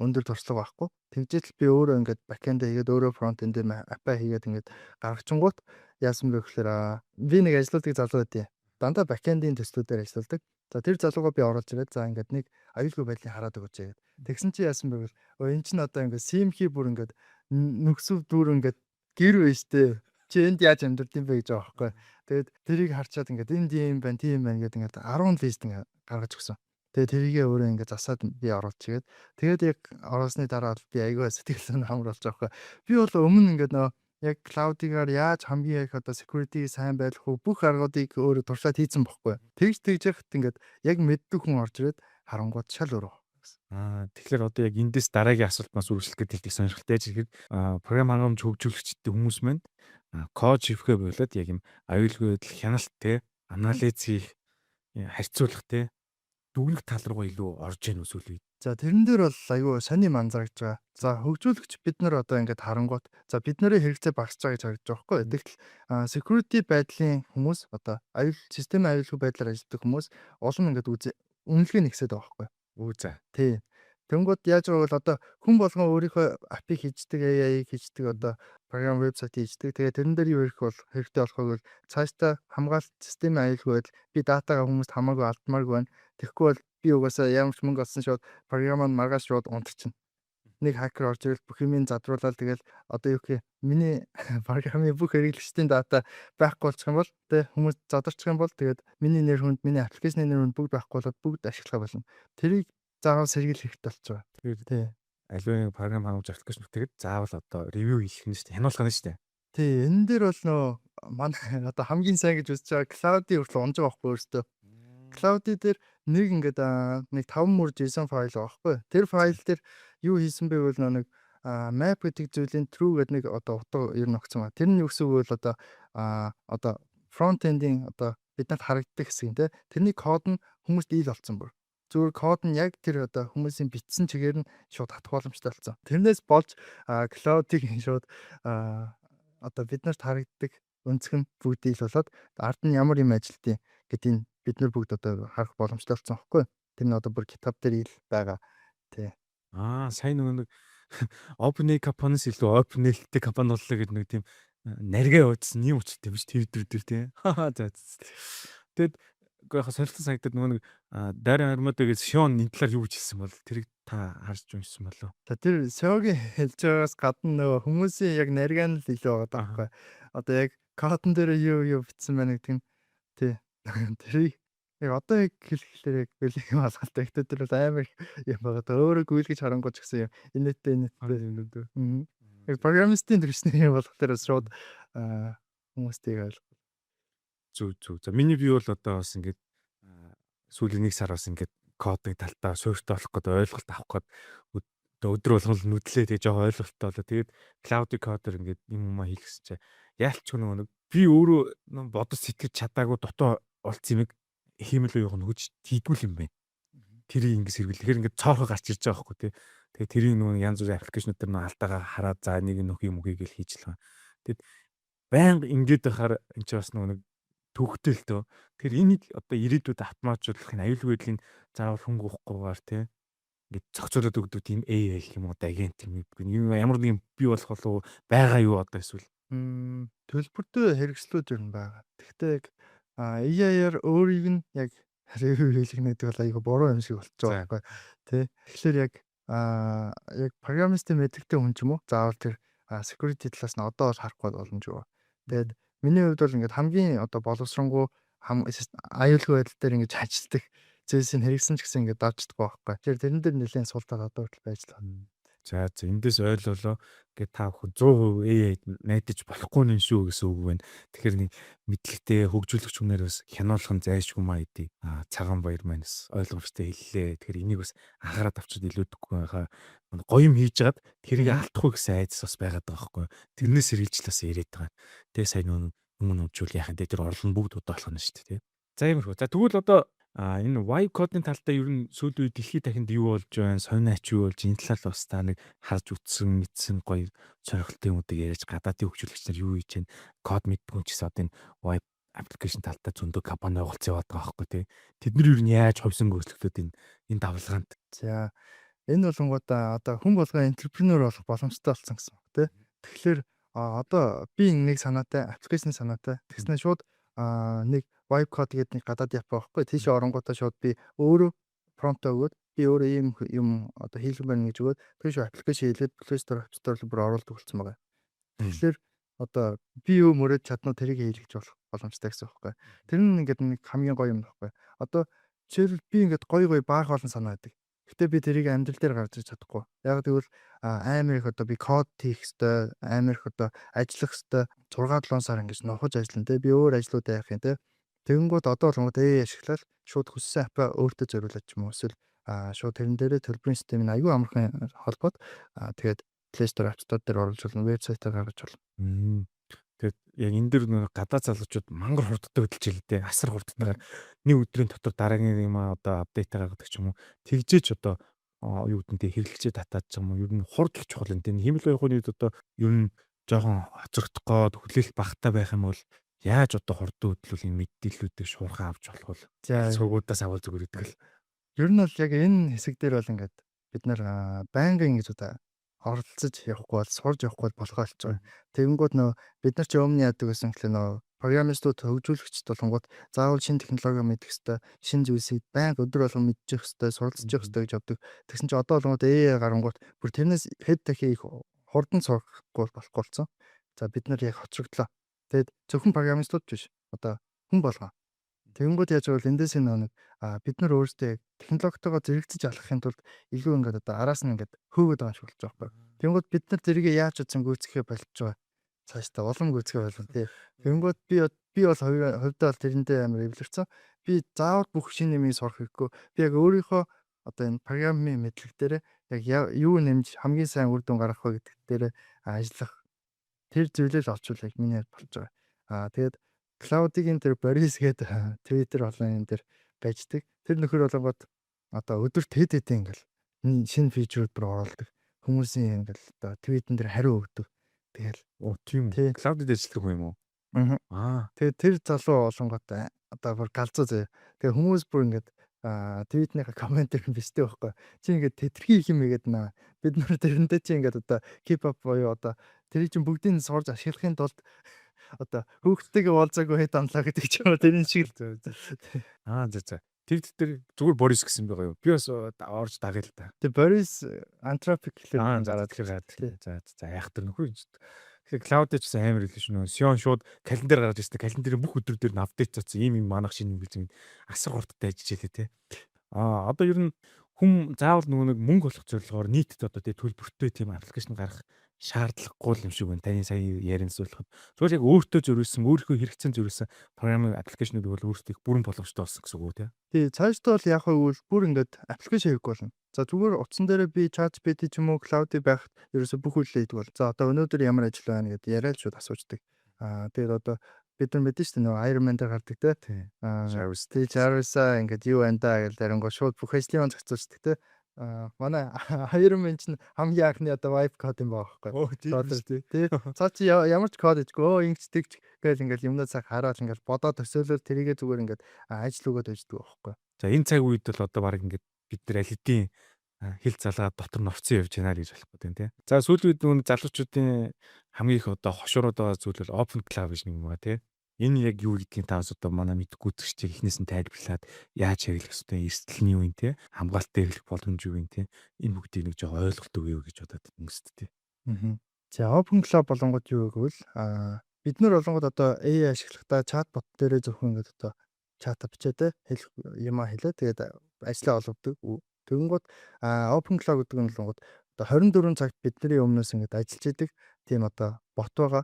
өндөр туршлага байхгүй. Тэгжэл би өөрөө ингээд бэкэнд хийгээд өөрөө фронт энд апа хийгээд ингээд гаргачингууд яасан бэ гэхээр би нэг ажлуудыг залуу байдیں۔ Дандаа бэкэндийн төслүүдээр ажилладаг. За тэр залуугаа би оруулж ирээд за ингээд нэг аюулгүй байдлыг хараад өгөөч гэдэг. Тэгсэн чи яасан бэ гэвэл энэ чинь одоо ингээд симхи бүр ингээд нөхсөв дүр ингээд гэр байжтэй. Чи энд яаж амьдрд юм бэ гэж байгаа байхгүй. Тэгээд тэрийг харчаад ингээд энд юм байна, тийм байна гэдэг ингээд 10 лист ингээд гаргаж өгсөн. Тэгээд тэрийгээ өөрөө ингээд засаад би оруулчихгээд тэгээд яг оруулсны дараа би аягаа сэтгэл амар болж байгаа байхгүй. Би бол өмнө ингээд нөө яг клаудигаар яаж хамгийн их одоо security сайн байх вэ? Бүх аргуудыг өөрөө туршаад хийцэн бохгүй. Тэгж яхад ингээд яг мэддэг хүн орж ирээд харангууд шал өөр байна. Тэгэхээр одоо яг эндээс дараагийн асуултнаас үргэлжлэх гэдэг их сонирхолтой зэрэг програм хангамж хөгжүүлэгчдийн хүмүүс маань код шивхэ болоод яг юм аюулгүй байдал хяналт те анализ хийх харьцуулах те дүгнэх тал руугаа илүү орж ийн өсвөл үед. За тэрэн дээр бол айгүй сони манзарч байгаа. За хөгжүүлэгч бид нар одоо ингээд харангуут за бид нарын хэрэгцээ багасж байгаа гэж харагдаж байгаа байхгүй. Тэгтэл security байдлын хүмүүс одоо систем аюулгүй байдлаар ажилладаг хүмүүс олон ингээд үнэлгээ нэгсээд байгаа байхгүй. За. Тий. Тэнгууд яаж байгаа бол одоо хүн болгон өөрийнхөө апыг хийждэг, AI-ыг хийждэг, одоо програм вебсайт хийждэг. Тэгээ тэрэн дээр юу хийх бол хэрэгтэй болох вэ? Цаашдаа хамгаалалт системийн аюулгүй байдал би датагаа хүмүүст хамаагүй алдмааргүй байна. Тэгэхгүй бол би угаасаа ямар ч мөнгө олсон шууд програмыг маргааш шууд унтарчихна. Нэг хакер орж ирэл бүх юмыг задруулаад тэгэл одоо юу гэх миний програмын бүх хэрэглэгчдийн дата байхгүй болчих юм бол тэ хүмүүс задарчих юм бол тэгээд миний нэр хүнд, миний аппликейшны нэр хүнд бүгд байхгүй болоод бүгд ашиглах болно. Тэрийг заавал сэргийлэх хэрэгтэй болж байгаа. Тэгэхээр Тий. аливаа програм хангамж аппликейшн тэгээд заавал одоо ревю хийх нь шүү дээ. Хянуулах нь шүү дээ. Тий, энэ дээр бол нөө манай одоо хамгийн сайн гэж үзэж байгаа Cloud-ийн хүртэл унж байгаа байхгүй өөртөө. Cloud-ийн дээр нэг ингээд нэг 5 мөр JSON файл байгаа байхгүй. Тэр файл дээр юу хийсэн бэ гэвэл нэг map гэдэг зүйлийн true гэдэг нэг одоо утга ер нь өгсөн ба. Тэр нь юу гэсэн үг вэ одоо одоо front end-ийн одоо биднэрт харагддаг хэсэг юм те. Тэрний код нь хүмүүст ил болсон бүр. Зүгээр код нь яг тэр одоо хүмүүсийн бичсэн чигээр нь шууд татах боломжтой болсон. Тэрнээс болж cloud-ыг шууд одоо биднэрт харагддаг өнцг нь бүгд ил болоод ард нь ямар юм ажилтیں۔ Гэдгийг бид нар бүгд одоо харах боломжтой болсон байхгүй. Тэр нь одоо бүр GitHub дээр ил байгаа. Тий. Сайн нэг OpenAI компаниас илүү OpenAI-тэй компани боллоо гэдэг нэг тийм наргээ уудсан юм учиртай биш Twitter дээр тий. За. Тэгэд яг сонирхолтой санагдаад нөгөө нэг Дарин Армадагийн Шон энэ талаар юу гэж хэлсэн бол тэрийг та харж уншсан болов. За тэр SEO-гийн хэлж байгаас гадна нөгөө хүмүүсийн яг наргаа нь л илүү байгаа байхгүй. Одоо яг кодон дээр юу бичсэн байна гэдэг нь тий. Тэрийг яг одоо яг хэлэхлээр яг бэлэг юм алгалтай. Гэхдээ тэр бол амар юм байгаа. Өөрөө гүйлгэж харангуйч гэсэн юм. Инээдтэй. Яг программистийн төрсний болох дээр шууд хүмүүстийг ойлгох. Зүг. За миний бие бол одоо бас ингээд сүүлийн нэг сар бас ингээд кодын талтаа суурьтай болох гэдэг ойлголт авах гээд өдөр болгон нүдлээ тэгээ жоо ойлголттой болоо. Тэгээд cloud кодер ингээд юм хийх гэсэн чинь яалч нэг би өөрөө бодож сэтгэж чадаагүй дотоо олцсон юмэг хиймэл уу хөгж хийдгүүл юм байна. Тэрийг ингэ сэргэлэхээр ингэ цоорхоо гарч ирж байгаа байхгүй тий. Тэгээ тэрийг нөгөө янз бүрийн аппликейшнууд төр алдаага хараад за нэг нөх юм үгүй гэж хийж л байгаа. Тэгэд байнга ингэж байхаар энэ ч бас нөгөө төвхтэй л төө. Тэгэхээр энийг одоо ирээдүйд автоматжуулах нь аюулгүй байдлын заавал хөнгө уухгүйгээр тий. Ингэ зохицуулаад өгдөг тийм AI гэх юм уу агент юм ямар нэг бий болох болов байгаа юу одоо эсвэл төлбөртэй хэрэгслүүд ер нь байгаа. Гэхдээ яг AI-аар өөрийг нь яг review хийх гэдэг бол айгүй буруу юм шиг болчихж байгаа байхгүй тий. Тэгэхээр яг программистын мэдлэгтэй хүн ч юм уу заавал тэр security талаас нь одоо бол харахгүй боломжгүй. Тэгээд миний хувьд бол ингээд хамгийн одоо боловсронгуй аюулгүй байдал дээр ингэж ажилтдаг зүйлсийг хэрэгсэн ч гэсэн ингээд давчдаггүй байхгүй. Тэгэхээр тэрэн дээр нэлээд суултаад одоо хүртэл байж л байна. За эндээс ойлголоо гэт та бүхэн 100% AI найдаж болохгүй нь шүү гэсэн үг байна. Тэгэхээр нэг мэдлэгтэй хөгжүүлэгч хүнээр бас хянуулах нь зайшгүй маа идэв. Цагаан баяр манаас ойлгомжтой хэллээ. Тэгэхээр энийг бас анхаарал авчид илүүдэггүй байхаа гоё юм хийж жагаад тэрийг алдахгүй гэсэн айдас бас байгаад байгаа байхгүй. Тэрнээс сэргийлжлээс яриад байгаа. Тэгээ сайн өмнө өмжүүл яхаа тэр орлон бүгд удаалах нь шүү дээ. За иймэрхүү. За тэгвэл одоо энэ vibe code-ын талдаа ер нь сүүлийн үед дэлхийд дахинд юу болж байна, сонирхч юу болж энэ талаар бас та нэг харж үтсэн, мэдсэн гоё сонирхолтой юмудыг яриаж гадаадын хөгжүүлэгч нар юу хийж байна, код мэдгүй ч гэсэн одоо энэ vibe аппликейшн талдаа зөндөө компани ойлголцоо яваад байгаа байхгүй тий. Тэд нар юу яаж ховсон өөрчлөлтүүд энэ давлгаанд. За энэ болонгуудаа одоо хүн болгоо энтерпренeur болох боломжтой болсон гэсэн үг тий. Тэгэхээр одоо би нэг санаатай аппликейшн санаатай тэгснээр шууд нэг vibe code гэдэг нэг гадаад яп байхгүй тийш оронгуудаа шууд би өөрөө промпт өгөөд би өөрөө ийм юм одоо хийх байна гэж өгөөд тэр шиг аппликейшн хийлгээд Play Store, App Store руу бүр оруулдаг болсон байгаа. Тэгэхээр одоо би юу мөрөд чаднаа тэрийг хийлгэж болох боломжтой гэсэн үг байхгүй. Тэр нь ингээд нэг хамгийн гоё юм байхгүй. Одоо жишээл би ингээд гоё баах олон санаа байдаг. Гэтэ би тэрийг амьдрал дээр гаргаж ирж чадахгүй. Яг тэгвэл амар их одоо би код хийх хэвээр амар их одоо ажиллах хэвээр 6-7 сар ингэж нухаж ажиллана те. Би өөр ажлуудаа явах юм те. Тэгэнгүүт одоо болгоод ашиглаад шууд хүссэн апа өөртөө зориулаад ч юм уу эсвэл шууд тэрэн дээрээ төлбөрийн системийг аюу амархан холбоод тэгээд Play Store, App Store дээр оруулж болно, вебсайтаар гаргаж болно. Тэгээд яг энэ дэр нэг гадаад залуучууд мангар хурдтай хөдөлж илээ. Асар хурдтайгаар нэг өдрийн дотор дараагийн юм одоо апдейт гаргадаг ч юм уу. Тэгжээч одоо юу гэдэнтэй хэрэглэгчээ татаад ч юм уу. Ер нь хурд их чухал энэ. Хэмэл байхын үед одоо ер нь жоохон хоцрогдох гээд хүлээлт багтаа байх юм бол яаж одоо хурдан хөдлөл энэ мэдээллүүдийг шуурхаа авч болох вэ? За Цугуудаас авал зүгээр гэдэг л. ер нь бол яг энэ хэсэг дээр бол ингээд бид нар байнгын ингэж одоо оролцож явахгүй бол сурж явахгүй болгоо болж байгаа. Тэгэнгүүт нөө бид нар ч өмнө яадаг гэсэн гэхэл нөө программистууд хөгжүүлэгчд болгонгууд заавал шинэ технологи мэдэх хэвээр шинэ зүйлсийг байнга өдөр болгон мэдчих хэвээр суралцж явах хэвээр гэж явдаг. Тэгсэн чинь одоо болгоод гарангууд бүр тэрнээс хэд дахин их хурдан сурахгүй болохгүй болсон. За бид нар яг хоцрогдлоо. Тэгэд зөвхөн программистууд биш. Одоо хүн болгоо. Тэгэнгүүт яаж байвал эндээс нэг бид нар өөрсдөө яг технологитойгоо зэрэгцэж алхахын тулд илүү ингээд одоо араас нь ингээд хөөгд байгаа юм шиг болж байгаа байхгүй. Тэгэнгүүт бид нар тэрийг яаж утсан гүйцэхээ болж байгаа. Цаашдаа улам гүйцэхээ болно тий. Тэгэнгүүт би бол хувьдаа бол тэрэндээ амар эвлэрсэн. Би заавал бүх шинэ юмыг сурах хэрэггүй. Би яг өөрийнхөө одоо энэ программын мэдлэг дээр яг юу нэмж хамгийн сайн үр дүн гаргах вэ гэдэг дээр ажиллах тэр зүйлээ л олчвол яг миний болж байгаа. Тэгээд Cloud-ийн тэр Boris гэдэг Twitter болон энэ дээр байждаг. Тэр нөхөр болгоод одоо өдөрт хэд ингээл шинэ фичрүүд бүр оруулдаг. Хүмүүсийн ингээл одоо твитэн дээр хариу өгдөг. Тэгэл Тийм үү. Cloud-д ажиллах юм уу? Тэгээд тэр залуу олонгот одоо бүр галзуу заяа. Тэгээ хүмүүс бүр ингээд твитнийхаа комментэр биштэй байхгүй. Чи ингээд тэтэрхий их юм игээд бид нар тэрэндээ чи ингээд одоо K-pop буюу одоо тэрийг чинь бүгдийг сурж ашиглахын тулд одоо хүүхдтэйгээ уулзаагүй хэд амлаа гэдэг ч юм уу тэрэн шиг л. За. Тэр зүгээр Борис гэсэн байгаа юу? Би бас орж дагъя л да. Тэгээ Борис Anthropic гэхэлэр Зараад тэгэхээр за яах тэр нөхөр юм шүү дээ. Тэгэхээр Cloud ч гэсэн амар хэлсэн шнөө. Сион шууд календар гаргаж ирсэн. Календрын бүх өдөр дээр нь апдейт цацсан. Ийм манах шинэ юм гэж асар хурдтай ажиллаж те. Одоо ер нь хүн заавал нэг мөнгө олох зорилгоор нийтэд одоо тий төлбөртэй тийм аппликейшн гаргах шаардлагагүй юм шиг байна. Таны сая ярин зөвлөхөд. Зүгээр яг өөртөө зориулсан, өөрийнхөө хэрэгцээнд зориулсан программын аппликейшнүүд бол өөрсдөө их бүрэн боломжтой болсон гэсэн үг үү? Тий, цаашдаа бол яг хавьул бүр ингээд аппликейшн хийх болно. За зүгээр утсан дээрээ би ChatGPT ч юм уу Cloud-ийг байхад ерөөсө бүх үйлдэл хийдэг бол. За одоо өнөөдөр ямар ажил байна гэдээ яриад шууд асууждаг. Тэгээд одоо бид нар мэдэн шүү дээ нөгөө Iron Man дээр гардаг те. Jarvis ингээд юу байна да гэж ярингоо шууд бүх ажлын зохицуулдаг те. Манай Iron Man чинь хамгийн анхны одоо vibe code юм байгаа байхгүй. Тий. Цаа чи ямар ч код хийггүй ингэж тэгж гээл ингээл юмнаа цаг хараад ингээл бодоод төсөөлөл тэрийгээ зүгээр ингээд ажил өгөөд өгдөг байхгүй. За энэ цаг үед бол одоо баг ингээд бид нар аль хэдийн хил залгаад дотор новцсон явж байна гэж болох гэдэг тийм. За сүүлийн үед нүн залуучуудын хамгийн их одоо хошуурууд байгаа зүйл бол open cloud гэж нэг юм ба тийм. Энэ яг юу гэдгийг тавс одоо манай мэдгүй үзэгчтэй эхнээс нь тайлбарлаад яаж хэрэглэх ёстой, эрсдэл нь юу юм те, хамгаалалттай хэрэглэх боломж юу юм те. Энэ бүгдийг нэг жоо ойлголт өгөө гэж бодоод өнгөсд те. За open cloud болонгод юу гэвэл бид нар болонгод одоо AI ашиглахдаа чатбот дээрээ зөвхөн ингээд одоо чат бичээ те хэлэх юмаа хэлээ тэгээд ажлаа олгодог. Тэгэнгүүт open cloud гэдэг нь болонгод одоо 24 цагт бидний өмнөөс ингээд ажиллаж идэг тийм одоо бот байгаа.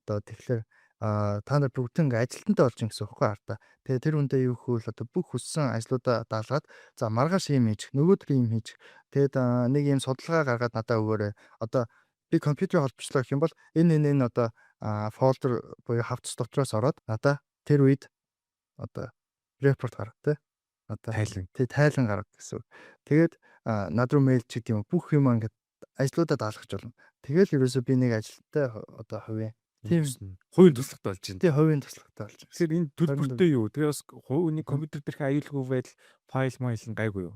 Одоо тэгэхээр та нар бүгд ингээ ажилтнтай болж ин гэсэн үхгүй хаа. Тэгээ тэр үндэ юу гэвэл одоо бүх хүссэн ажлуудаа даалгаад за маргааш ийм хийж нөгөөдөр ийм хийж тэгээд нэг ийм судалгаа гаргаад надад өгөөрэй. Одоо би компьютер холбочлоо гэх юм бол энэ одоо фолдер буюу хавцс дотроос ороод надад тэр үед одоо репорт гаргав те. Одоо тайлан гаргав гэсэн. Тэгээд над руу мэйл ч гэдэг юм бүх юм ингээд ажлуудаа даалгаж болно. Тэгэл ерөөсөө би нэг ажилттай одоо хувийн Тийм. Хувийн туслахтай болж байна. Тий хувийн туслахтай болж байна. Тэгэхээр энэ төлбөртэй юу? Тэгээ бас хувийн компьютер дээрх аюулгүй байдал файл майл нь гайгүй юу?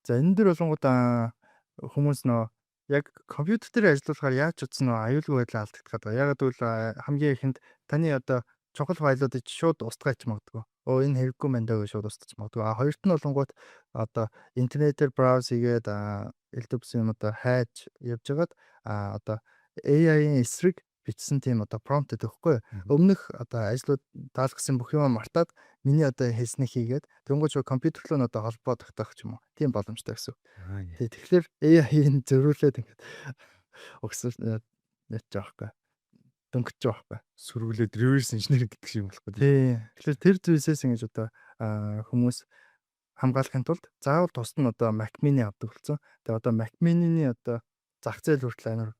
За энэ дэр болонгуудаа хүмүүс нөө яг компьютер дээр ажиллахаар яаж ч утсан нөө аюулгүй байдлаа алдагдах гэдэг. Ягаад гэвэл хамгийн ихэнд таны одоо чухал файлуудыг шууд устгаач магадгүй. Энэ хэрэггүй мэн даа гэж шууд устгаж магадгүй. Хоёрт нь болонгууд одоо интернетээр брауз хийгээд элдвсэн юм одоо хайж явж хагаад одоо AI-ийн эсрэг бичсэн тийм одоо промпт өгөхгүй. Өмнөх одоо ажлууд даалгасан бүх юм мартаад миний одоо хэлснийг хийгээд тэнгуүч компьютер руу одоо холбоо тогтоох ч юм уу. Тийм боломжтой гэсэн. Тэгэхээр AI-ийн зөрүүлээд ингээд өгсөн яж байгаа байхгүй. Дөнгөж байгаа байхгүй. Сөргүүлээд reverse engineering гэдэг шиг юм болохгүй. Тий. Тэгэхээр тэр зүйлсээс ингэж одоо хүмүүс хамгаалахын тулд заавал тусад нь одоо Mac Mini авдаг болсон. Тэгээ одоо Mac Mini-ний одоо зах зээл хүртэл амар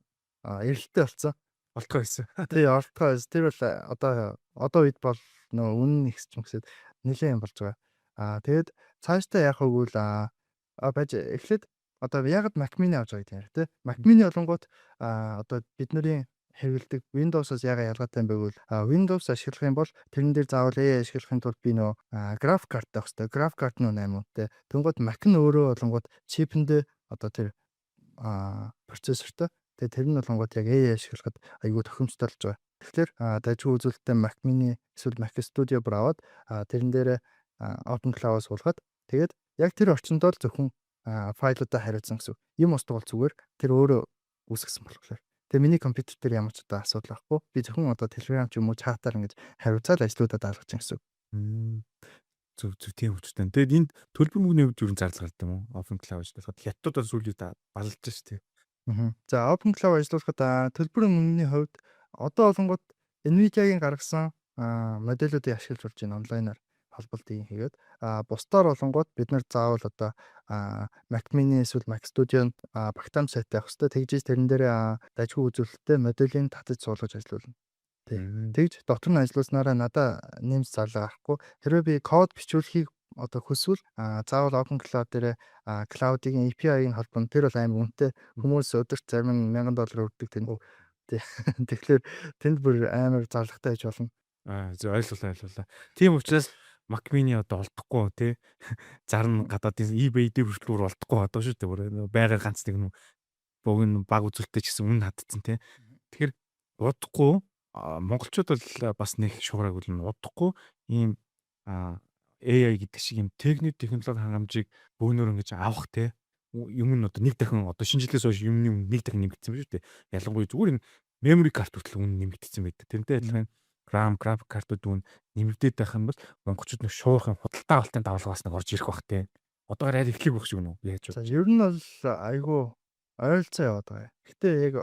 эрэлттэй болсон. Олдгоо байсан. Тий, олдгоо байсан. Тэр бол одоо үед бол нөө үнэн ихсч юм гэсэд нэлээд юм болж байгаа. Тэгээд цаашдаа яах вэ гэвэл байж эхлээд одоо яг Mac Mini авч байгаа гэдэг юм тий. Mac Mini болонгууд одоо бидний хэрэгэлдэг Windows-оос яагаад ялгаатай юм бэ гэвэл Windows ашиглах юм бол тэрэн дээр заавал AI ашиглахын тулд би нөө график карт авах хэрэгтэй. График карт нь 8 үнэтэй. Тэнгууд Mac нь өөрөө болонгууд чипэндээ одоо тэр процессортой. Тэгээ тэр нь болонгууд яг AI ашиглахад айгүй тохиомжтой болж байгаа. Тэгэхээр дажгүй үзүүлэлттэй Mac Mini эсвэл Mac Studio аваад тэрэн дээр OpenCloud-аас суулгаад тэгээд яг тэр орчиндөө л зөвхөн файлуудаа хариуцсан гэсэн. Юм устгал зүгээр тэр өөрөө үүсгэсэн болохоор. Тэгээ миний компьютер дээр ямар ч одоо асуудал байхгүй. Би зөвхөн одоо Telegram ч юм уу чатаар ингэж хариуцаад ажлуудаа даалгаж байгаа гэсэн. Зөв тийм хүчтэй. Тэгээд энд төлбөр мөнгөний хувьд юу зарлага гардаг юм уу? OpenCloud ажиллахад хятадудаас сүүлийн балж шүү дээ. За OpenCloud ажиллахад төлбөр мөнгөний хувьд одоо болонгод Nvidia-гийн гаргасан модельүүдийг ашиглаж болж байна онлайнаар холболтыг хийгээд бусдаар болонгууд бид нар заавал одоо Mac Mini эсвэл Mac Studio-нд багтаамж сайтай авах хэрэгтэй. Тэгжээс тэрэн дээр дажгүй үзүүлэлттэй моделийг татаж суулгаж ажиллуулна. Тэгж дотор нь ажиллуулснараа надад нэмж зарлага авахгүй. Хэрвээ би код бичүүлэхийг одоо хүсвэл заавал OpenCloud дээр cloud-ийн API-ийн холбоно тэр бол амар үнэтэй. Хүмүүс өдөрт зарим $1000 өгдөг тэнд. Тэгэхээр тэнд бүр амар зарлагтай гэж болно. Зөв ойлголаа. Тийм учраас Mac Mini одоо олдохгүй тий. Зарна гадаадын eBay дээр хүртэл олдохгүй одоо шүү дээ. Бүр байгаар ганц нэг богино баг үзүүлэлттэй ч гэсэн үнэ хатцсан тий. Тэгэхээр удахгүй монголчууд бол бас нэг шуураг үлэн удахгүй ийм AI гэдэг шиг ийм технологи хангамжийг бөөнөр ингэж авах тий. Юм нь одоо нэг дахин одоо шинэ жилээс хойш юм нэг дахин нэмэгдсэн ба шүү дээ. Ялангуяа зүгээр энэ memory card хүртэл үнэ нэмэгдсэн байдаг. Тэрнтэй адилхан RAM graphic card-ууд үн нэмэгдээд байх юм бол монголчууд нэг шуурхын худалдаа авалтын давалгаас нэг орж ирэх бах тий. Одоо арай эхлэх байх шиг нүү яаж вэ? За ер нь бол айгүй ойролцоо яваад байгаа. Гэтэ яг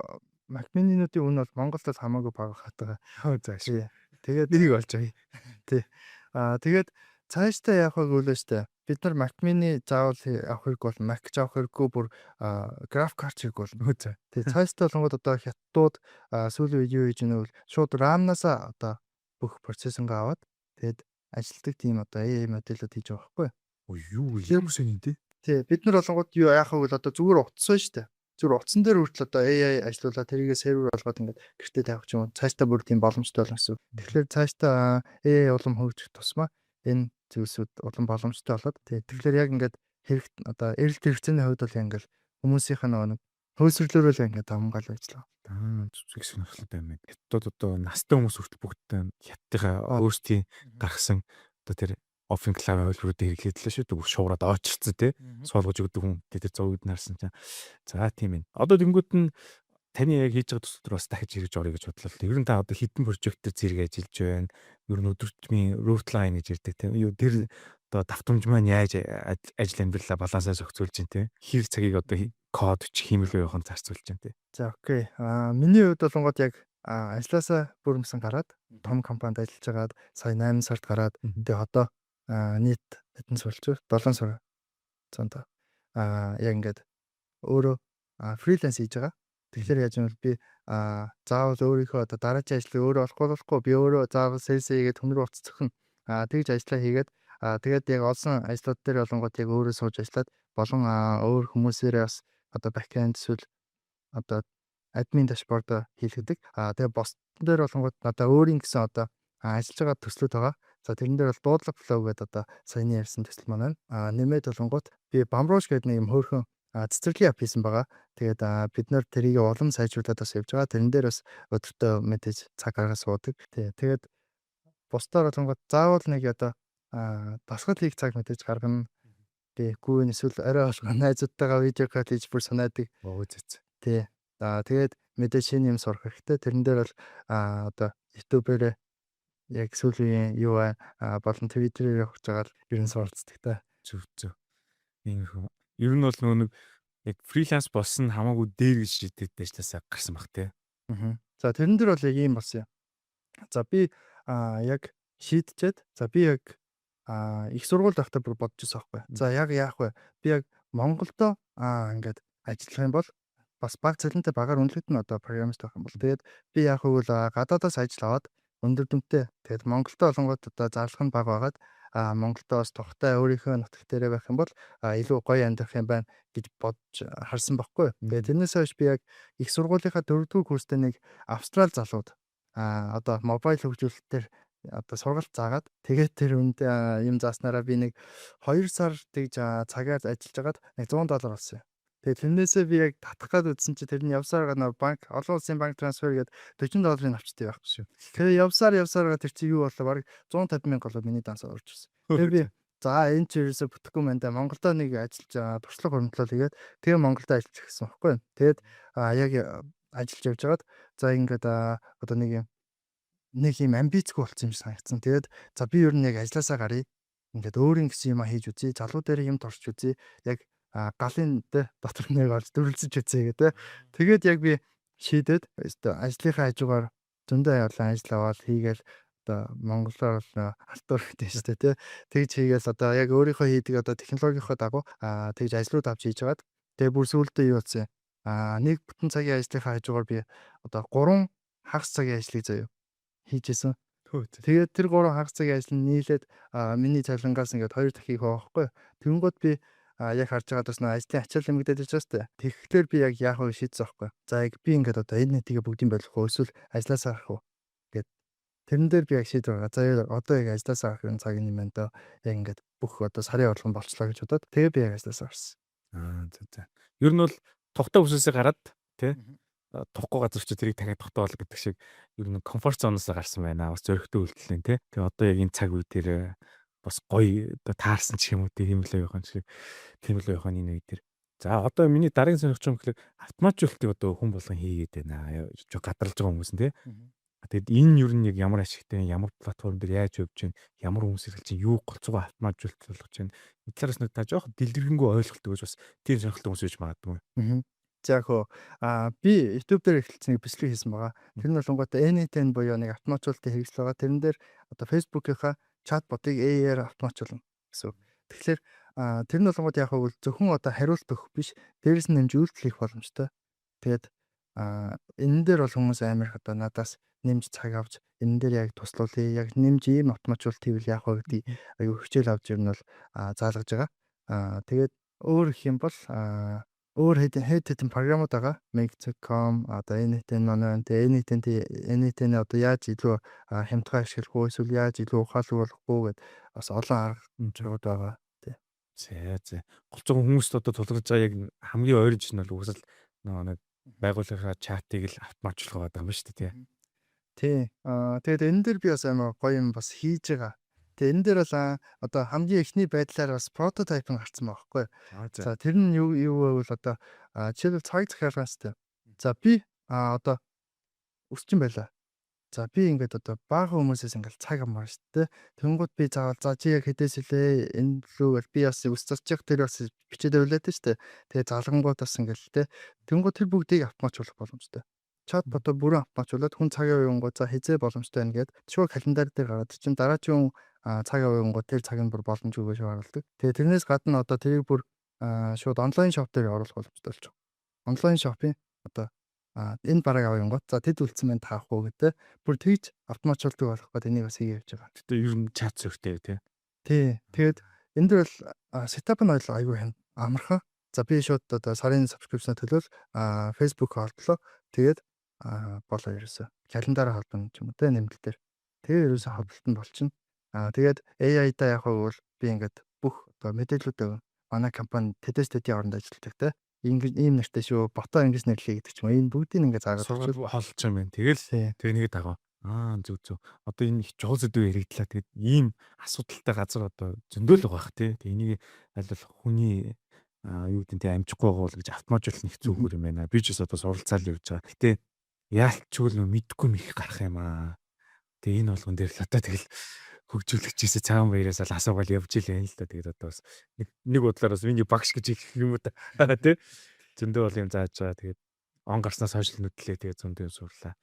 Mac Mini-нуудын үн бол Монголд хамаагүй бага хатгаа. Зааш. Тэгээд нэрийг олж байгаа. Тий. Тэгээд цаашдаа явах гэвэл штэ бид нар Mac Mini заавал авах хэрэг бол Mac ч авах хэрэггүй бүр график карт хэрэг бол. Тэгээ цаашдаа болгоод одоо хятадууд сүүлийн үед юу хийж гэнэ вэ? Шууд RAM-наас одоо бүх процессингаа аваад тэгээд ажилтдаг тийм одоо AI модельүүд хийж байгаа байхгүй юу? Юу ямар сони тий. Тий бид нар болгоод юу яах вэ гэвэл одоо зүгээр утсан штэ. Зүгээр утсан дээр хүртэл одоо AI ажиллуулаад тэрийгээ сервер болгоод ингээд гэртээ тавих юм. Цаашдаа бүр тийм боломжтой болно гэсэн. Тэгэхээр цаашдаа AI улам хөгжих тусмаа энэ зүйлсүүд улам боломжтой болоод тэгэхээр яг ингээд хэрэг одоо эрэлт хэрэгцээний хувьд бол ингээд хүмүүсийнх нь нэг хөөсрлөөрөө л ингээд хамгаалж ажиллаа. Зүг сонирхолтой юм байна. Хятадууд одоо настай хүмүүс хүртэл бүгдээ хятадынхаа өөрсдийн гаргасан одоо тэр OpenCloud хөлбөрүүдийг хэрэглэдэг шүү дээ. Шуураад очилцсан тий. Суулгаж өгдөг хүн тэр зургууд нарсан чинь. За тийм ээ. Одоо тэнгууд нь таны яг хийж байгаа төсөл төр бас дахиж хэрэгж орё гэж бодлоо. Ер нь та одоо хитэн прожектор зэрэг ажиллаж байна. Ер нь өдөртмийн route line гэж ярьдаг тийм. Юу тэр одоо давтамж маань яаж ажил амьдралаа балансаа зохицуулж байна тийм. Хэрэг цагийг одоо код ч хиймэлгүй явахын зарцуулж байна тийм. За окей. Миний хувьд болонгод яг ажилласаа бүрмсэн гараад том компанид ажиллаж байгаад сая 8 сард гараад тэгээ одоо нийт хэдэн сар болж байна? 7 сар. Цаанда. Яг ингээд өөрөө фриланс хийж байгаа. Тэгэхээр яаж юм бол би заавал өөрийнхөө одоо дараагийн ажлыг өөрөө болохгүй би өөрөө заавал сэлс хийгээд хүнрүү уццохно. Тэгж ажиллаа хийгээд тэгээд яг олсон ажлууд дээр болонгод яг өөрөө сууж ажиллаад болон өөр хүмүүсээрээ бас одоо бэкэнд эсвэл одоо админ дашборд хийлгэдэг. Тэгээ босдон дээр болонгууд надаа өөрийн гэсэн одоо ажиллаж байгаа төслүүд байгаа. За тэрэн дээр бол дуудлага флоу гэдэг одоо саяны ярьсан төсөл маань байна. Нэмээд болонгууд би Bamrush гэдэг нэг юм хөөрхөн цэцэрлэгийн ап хийсэн байгаа. Тэгээд бид нэр тэрийг улам сайжруулад бас явж байгаа. Тэрэн дээр бас өдөртөө мэдээж цаг гаргаж суудаг. Тэгээд бусдаар болонгууд заавал нэг одоо дасгал хийх цаг мэдээж гаргана. Тэгэхгүй эсвэл арай олгоо найзуудтайгаа видео кол хийж бүр санаадаг. Зэц. Тэгээд мэдээж шинэ юм сурах хэрэгтэй. Тэрэн дээр бол одоо YouTube-ээр яг сүүлийн юу болон Twitter-ээр явж байгаа л ер нь суралцдаг та. Зөв. Иймэрхүү. Ер нь бол нөгөө нэг яг фриланс болсон хамаагүй дээр гэж шийдээд ажилласаа гарсан баг те. За тэрэн дээр бол яг ийм болсон юм. За би яг шийдчихэд би яг их сургууль байхдаа бүр бодож байсан байхгүй. За яг яах вэ? Би яг Монголдо ингээд ажиллах юм бол бас баг цалинтай багаар үнэлэгдэн одоо программист байх юм бол тэгээд би яах вэ гэвэл гадаадаас ажил аваад өндөр дүнтэй тэгээд Монголдо олонгууд одоо зарлах нь баг байгаад Монголдо бас тухтай өөрийнхөө нутаг дээрээ байх юм бол илүү гоё амьдрах юм байна гэж бодож харсан байхгүй. Тэгээд тэрнээс хойш би яг их сургуулийнхаа 4-р курстэй нэг Австрал залууд одоо мобайл хөгжүүлэлтээр одоо сургалт заагаад тэгээд тэр үнд юм зааснараа би нэг 2 сар тэгж цагаар ажиллаж байгаад нэг $100 болсон юм. Тэгээд тэрнээсээ би яг татах гад үзсэн чи тэр нь явсаар гана банк олон улсын банк трансфер гээд $40 авчдаг байхгүй шүү. Тэгээд явсаар тэр чи юу болоо баг 150 мянга болоод миний дансаар орж ирсэн. Тэгээд би за энэ ч ерөөсө бүтэхгүй мэн да Монголдо нэг ажиллаж туршлага хөрөнгөлөөл хийгээд тэгээ Монголдо ажиллаж гисэн байхгүй. Тэгээд яг ажиллаж явж байгаад за ингээд одоо нэг юм амбицгүй болсон юм шиг санагдсан. Тэгээд за би ер нь яг ажилласаа гарыг ингээд өөрийн гэсэн юм хийж үзье. Залуу дээр юм турч үзье. Яг галын дотор нэг олж дөрвөлсөж үзье гэдэг. Тэгээд яг би шийдээд ажлынхаа хажуугаар зөндөө явлаа ажил аваад хийгээл одоо Монголоор бол алтуур гэдэг шүү дээ тий. Тэгж хийгээл одоо яг өөрийнхөө хийдэг одоо технологийнхоо дагуу тэгж ажлууд авч хийж байгаад тэгээ бүр сүүлдээ юу болсон юм. Нэг бүтэн цагийн ажлынхаа хажуугаар би одоо 3 хагас цагийн ажлыг заяа хийжсэн. Тэгээд тэр 3 хагас цагийн ажил нь нийлээд миний цалингаас ингээд 2 дахийг хоохгүй. Тэнгүүд би яг харж байгаа бас нөө ажлын ачаал нэмэгдээд ирж байгаа сте. Тэгэхээр би яг яах вэ шийдсэн байхгүй. За яг би ингээд одоо энэ нэтгээ бүгдийг болох уу эсвэл ажилласаа гарах уу гэд тэрэн дээр би яг шийдвэр гаргаа. За одоо яг ажилласаа гарах юм цаг юм байна даа. Яг ингээд бүх одоо сарын орлого нь болчлоо гэж бодоод тэгээ би яг ажилласаа гарсан. За. Ер нь бол тухтай үсээсээ гараад тий тухгүй газар чи тэрийг дахиад тогтоол гэдэг шиг ер нь комфорт зоноос гарсан байна. Бас зөрөгтэй үйлдэлэн тий. Тэгээ одоо яг энэ цаг үе дээр бас гоё оо таарсан ч юм уу тийм л явах юм шиг тийм л явах энэ үе дээр. За одоо миний дараагийн сонирхч юм гэхэл автоматжуулалтыг одоо хүн болгон хийгээд байна. Гадарлаж байгаа хүмүүс нь тий. Тэгэд энэ ер нь яг ямар ашигтай, ямар платформ дээр яаж явж байна, ямар хүмүүс ирэлж чинь юу голцгоо автоматжуулалт болгож байна. Энэ талаас нэг та жоох дэлгэрэнгүй ойлголттой гэж бас тийм сонирхолтой хүмүүс байж магадгүй. За хөө би YouTube дээр эхэлсэн нэг бичлэг хийсэн байгаа. Тэр нь болонготой Anytime буюу нэг автоматжуулалтын хэрэгсэл байгаа. Тэрэн дээр одоо Facebook-ийнхаа чатботыг AI-аар автоматжуулна гэсэн. Тэгэхээр тэр нь болонгод яг хөө зөвхөн одоо хариулт өгөх биш, дээрэс нь нэмж үйлдэл хийх боломжтой. Тэгээд энэ дээр бол хүмүүс амар их одоо надаас нэмж цаг авч энэ дээр яг туслуулъя. Яг нэмж ийм автоматжуулалт хийвэл яах вэ гэдэг аюу хичээл авч ер нь бол заалгаж байгаа. Тэгээд өөр их юм бол өөр хэдэн програмууд байгаа. Make.com одоо Anytime манай Anytime одоо яаж илүү хямдхан ашиглах уу эсвэл яаж илүү ухаалаг болох уу гэд бас олон арга байгаа. За. Голцоо хүмүүст одоо тулгарч байгаа яг хамгийн оригинал нь угсаал нэг байгууллагын чатыг л автоматжуулах байгаа юм ба шүү дээ тий. Тэгээд энэ дээр би бас амар гоё юм бас хийж байгаа. Тэгээд энэ дээр бол одоо хамгийн эхний байдлаар бас прототип гарцсан байгаа байхгүй. За тэр нь юу вэ бол одоо жишээлбэл цаг захиалгаас. За би одоо өсчин байла. За би ингээд одоо бага хүмүүсээс ингээд цаг амаар шүү дээ. Тэнгүүд би заавал за чи яг хэдээс илээ энэ лүүгээр би бас өс зарчих тэр бас бичээд өрлөөд шүү дээ. Тэгээ залгангууд бас ингээд те. Тэнгүүд тэр бүгдийг автоматжуулах боломжтой. Чатботоо бүрэн автоматжуулаад хүн цагийн уянгууд за хизээ боломжтой байна гэд шууд календар дээр гараад чинь дараагийн цагийн уянгууд тэр цагийн бүр боломжгүй гэж харуулдаг. Тэгээ тэрнээс гадна одоо тэрийг бүр шууд онлайн шоп дээр оруулах боломжтой болж байгаа. Онлайн шопын одоо энэ бараг авъянгууд за тэд үлдсэн байна таах уу гэдэг бүр тэгж автоматжуулдаг болох гэдэг энийг бас хийж явж байгаа. Гэтэ ер нь чат зөртэй тий. Тэгээд энэ дөр бол сетап нь айгүй амархан. За би шууд одоо сарын subscription төлөөл Facebook олдлоо. Тэгээд болоо ерөөсө календараа холбоно ч юм уу те нэмэлтээр. Тэгээ ерөөсө хобболтон болчихно. Тэгээд AI-да яг бол би ингээд бүх одоо мэдээллүүдээ манай компани тэдэс тэдийн оронд ажилладаг те. Ийм нэртэй шүү. Бото ингэж нэрлэе гэдэг ч юм уу. Энэ бүгдийг ингээд заагаад Сургал өгчвөл холж юм байна. Тэгэл тий. тэгээ нэгэ дагав. Зүг зүг. Одоо энэ их чухал зүйл яригдлаа. Тэгээд ийм асуудалтай газар одоо зөндөл байгаа бах тий. Тэгээ энийг аль болох хүний юу гэдэг нь тий амжихгүй байгаа бол гэж автоматжуулах нэг зүгээр юм байна. Би ч бас одоо суралцаал явж байгаа. Гэтэ яалтчгүй нөө мэдгүй мэх гарах юм аа. Тэгээ энэ болгон дээр л одоо тэгэл хөгжүүлэгчээсээ цаан баяраас л асуугаал явж илээ л да. Тэгээд одоо бас нэг бодлоор бас миний багш гэж их юм уу та тий. Зөндөө бол юм зааж байгаа. Тэгээд он гарснаас хойш л нүдлээ. Тэгээд зөндөө сурлаа.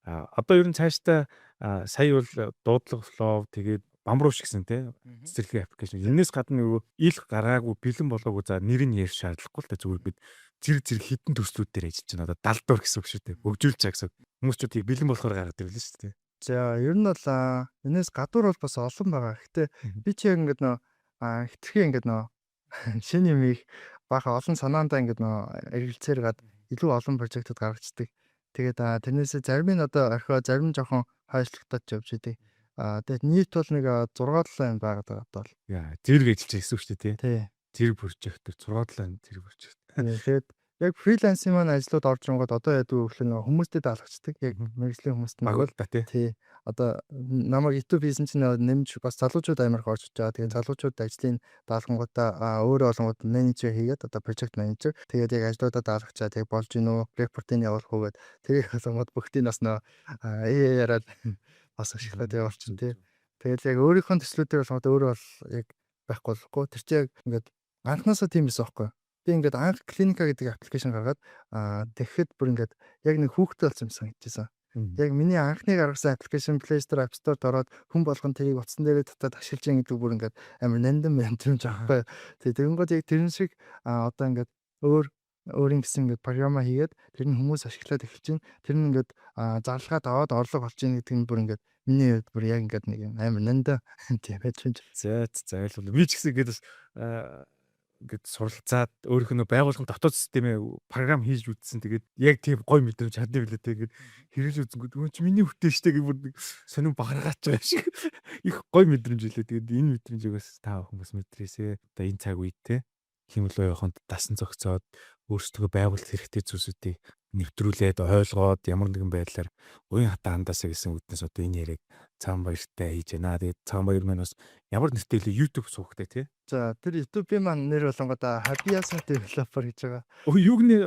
Одоо ер нь цаашдаа сая бол дуудлага флоу тэгээд бамруулш гэсэн тий цэцэрлэгийн аппликейшн. Энээс гадна нөгөө ил гараагүй бэлэн болоогүй за нэр нь ярих шаардлагагүй л та зүгээр бид зэрэг хитэн төслүүд дээр ажиллаж байна. Одоо далдуур гэсэн үг шүү дээ. Хөгжүүлж чаа гэсэн. Хүмүүсчүүдийг бэлэн болохоор гаргаад ирлээ шүү дээ. За ер нь бол энэс гадуур бол бас олон байгаа. Гэхдээ би чи яг ингээд нөө хитрхи ингээд нөө шинэ юм их баха олон санаандаа ингээд нөө эргэлцээр гад илүү олон прожектууд гаргацдаг. Тэгээд тэрнээсээ зарим нь одоо орхио зарим нь жоохон хойшлогдоод явж идэг. Тэгээд нийт бол нэг 6-7 юм байгаад байгаа бол. Яа, зэрэг ажиллаж байсан шүү дээ тий. Тий. Зэрэг прожект төр 6-7 зэрэг прожект. Тэгээд яг фрилансийн маань ажлууд орж ирэнгүүт одоо яадаг вэ гэхэл нөгөө хүмүүстэй даалгацдаг. Яг мэргэжлийн хүмүүст нь Багвал та тий. тий. Одоо намайг YouTube хийсэн чинь нэмж бас залуучууд амар их орж иж байгаа. Тэгээд залуучууд ажлын даалгангуудаа өөрөө олонгууд менежер хийгээд одоо project manager тэгээд яг ажлуудаа даалгачаа тэгээд болж гин үү репортинг явуулах үгээд тэрийг олонгууд бүгдийг бас нөө AI-яраад бас ашиглаад явуулчихна тий. Тэгээд яг өөрийнхөө төслүүдээр болгоод өөрөө бол яг байхгүй болохгүй. Тэр чинь яг ингээд анхнаасаа тийм байсан байхгүй. Би ингээд анх клиника гэдэг аппликейшн гаргаад тэгэхэд бүр ингээд яг нэг хүүхдтэй болсон юм санагдчихсан. Яг миний анхны гаргасан аппликейшн Play Store, App Store-д ороод хүн болгон тэрийг утсан дээрээ татаад ашиглаж байгаа гэдэг бүр ингээд амар нандин юм жаахгүй. Тэгэнгүүт яг тэрэн шиг одоо ингээд өөрийн гэсэн ингээд програма хийгээд тэр нь хүмүүс ашиглаад эхэлж байна. Тэр нь ингээд зарлагаад аваад орлого олж ийн гэдэг нь бүр ингээд миний хувьд бүр яг ингээд нэг юм амар нандин тийм байж байна. За ойлгоо. Би ч гэсэн ингээд ингээд суралцаад өөрийнхөө байгууллагын дотоод системээ програм хийж үзсэн. Тэгээд яг тийм гой мэдрэмж чадна билээ те. Ингээд хэрэгж үзэнгүүт өө чи миний хүртэл штэ гэх бүр сонин багаргаач байгаа шиг их гой мэдрэмж билээ. Тэгээд энэ мэдрэмжийг бас та хүмүүс мэдрээсэ. Одоо энэ цаг үед те хэмлөө яваханд дасан зогцоод өөрсдөө байгуулах хэрэгтэй зүйлсүүдийг нэвтрүүлээд ойлгоод ямар нэгэн байдлаар уян хатаа андаасаа гэсэн үгнээс одоо энэ яриг цаан баяртай хийж байна. Тэгээд цаан баяр маань бас ямар нэртэй л YouTube суухтай тий. За тэр YouTube-ийн маань нэр болонгод Habiasa developer гэж байгаа. Юу гэнэ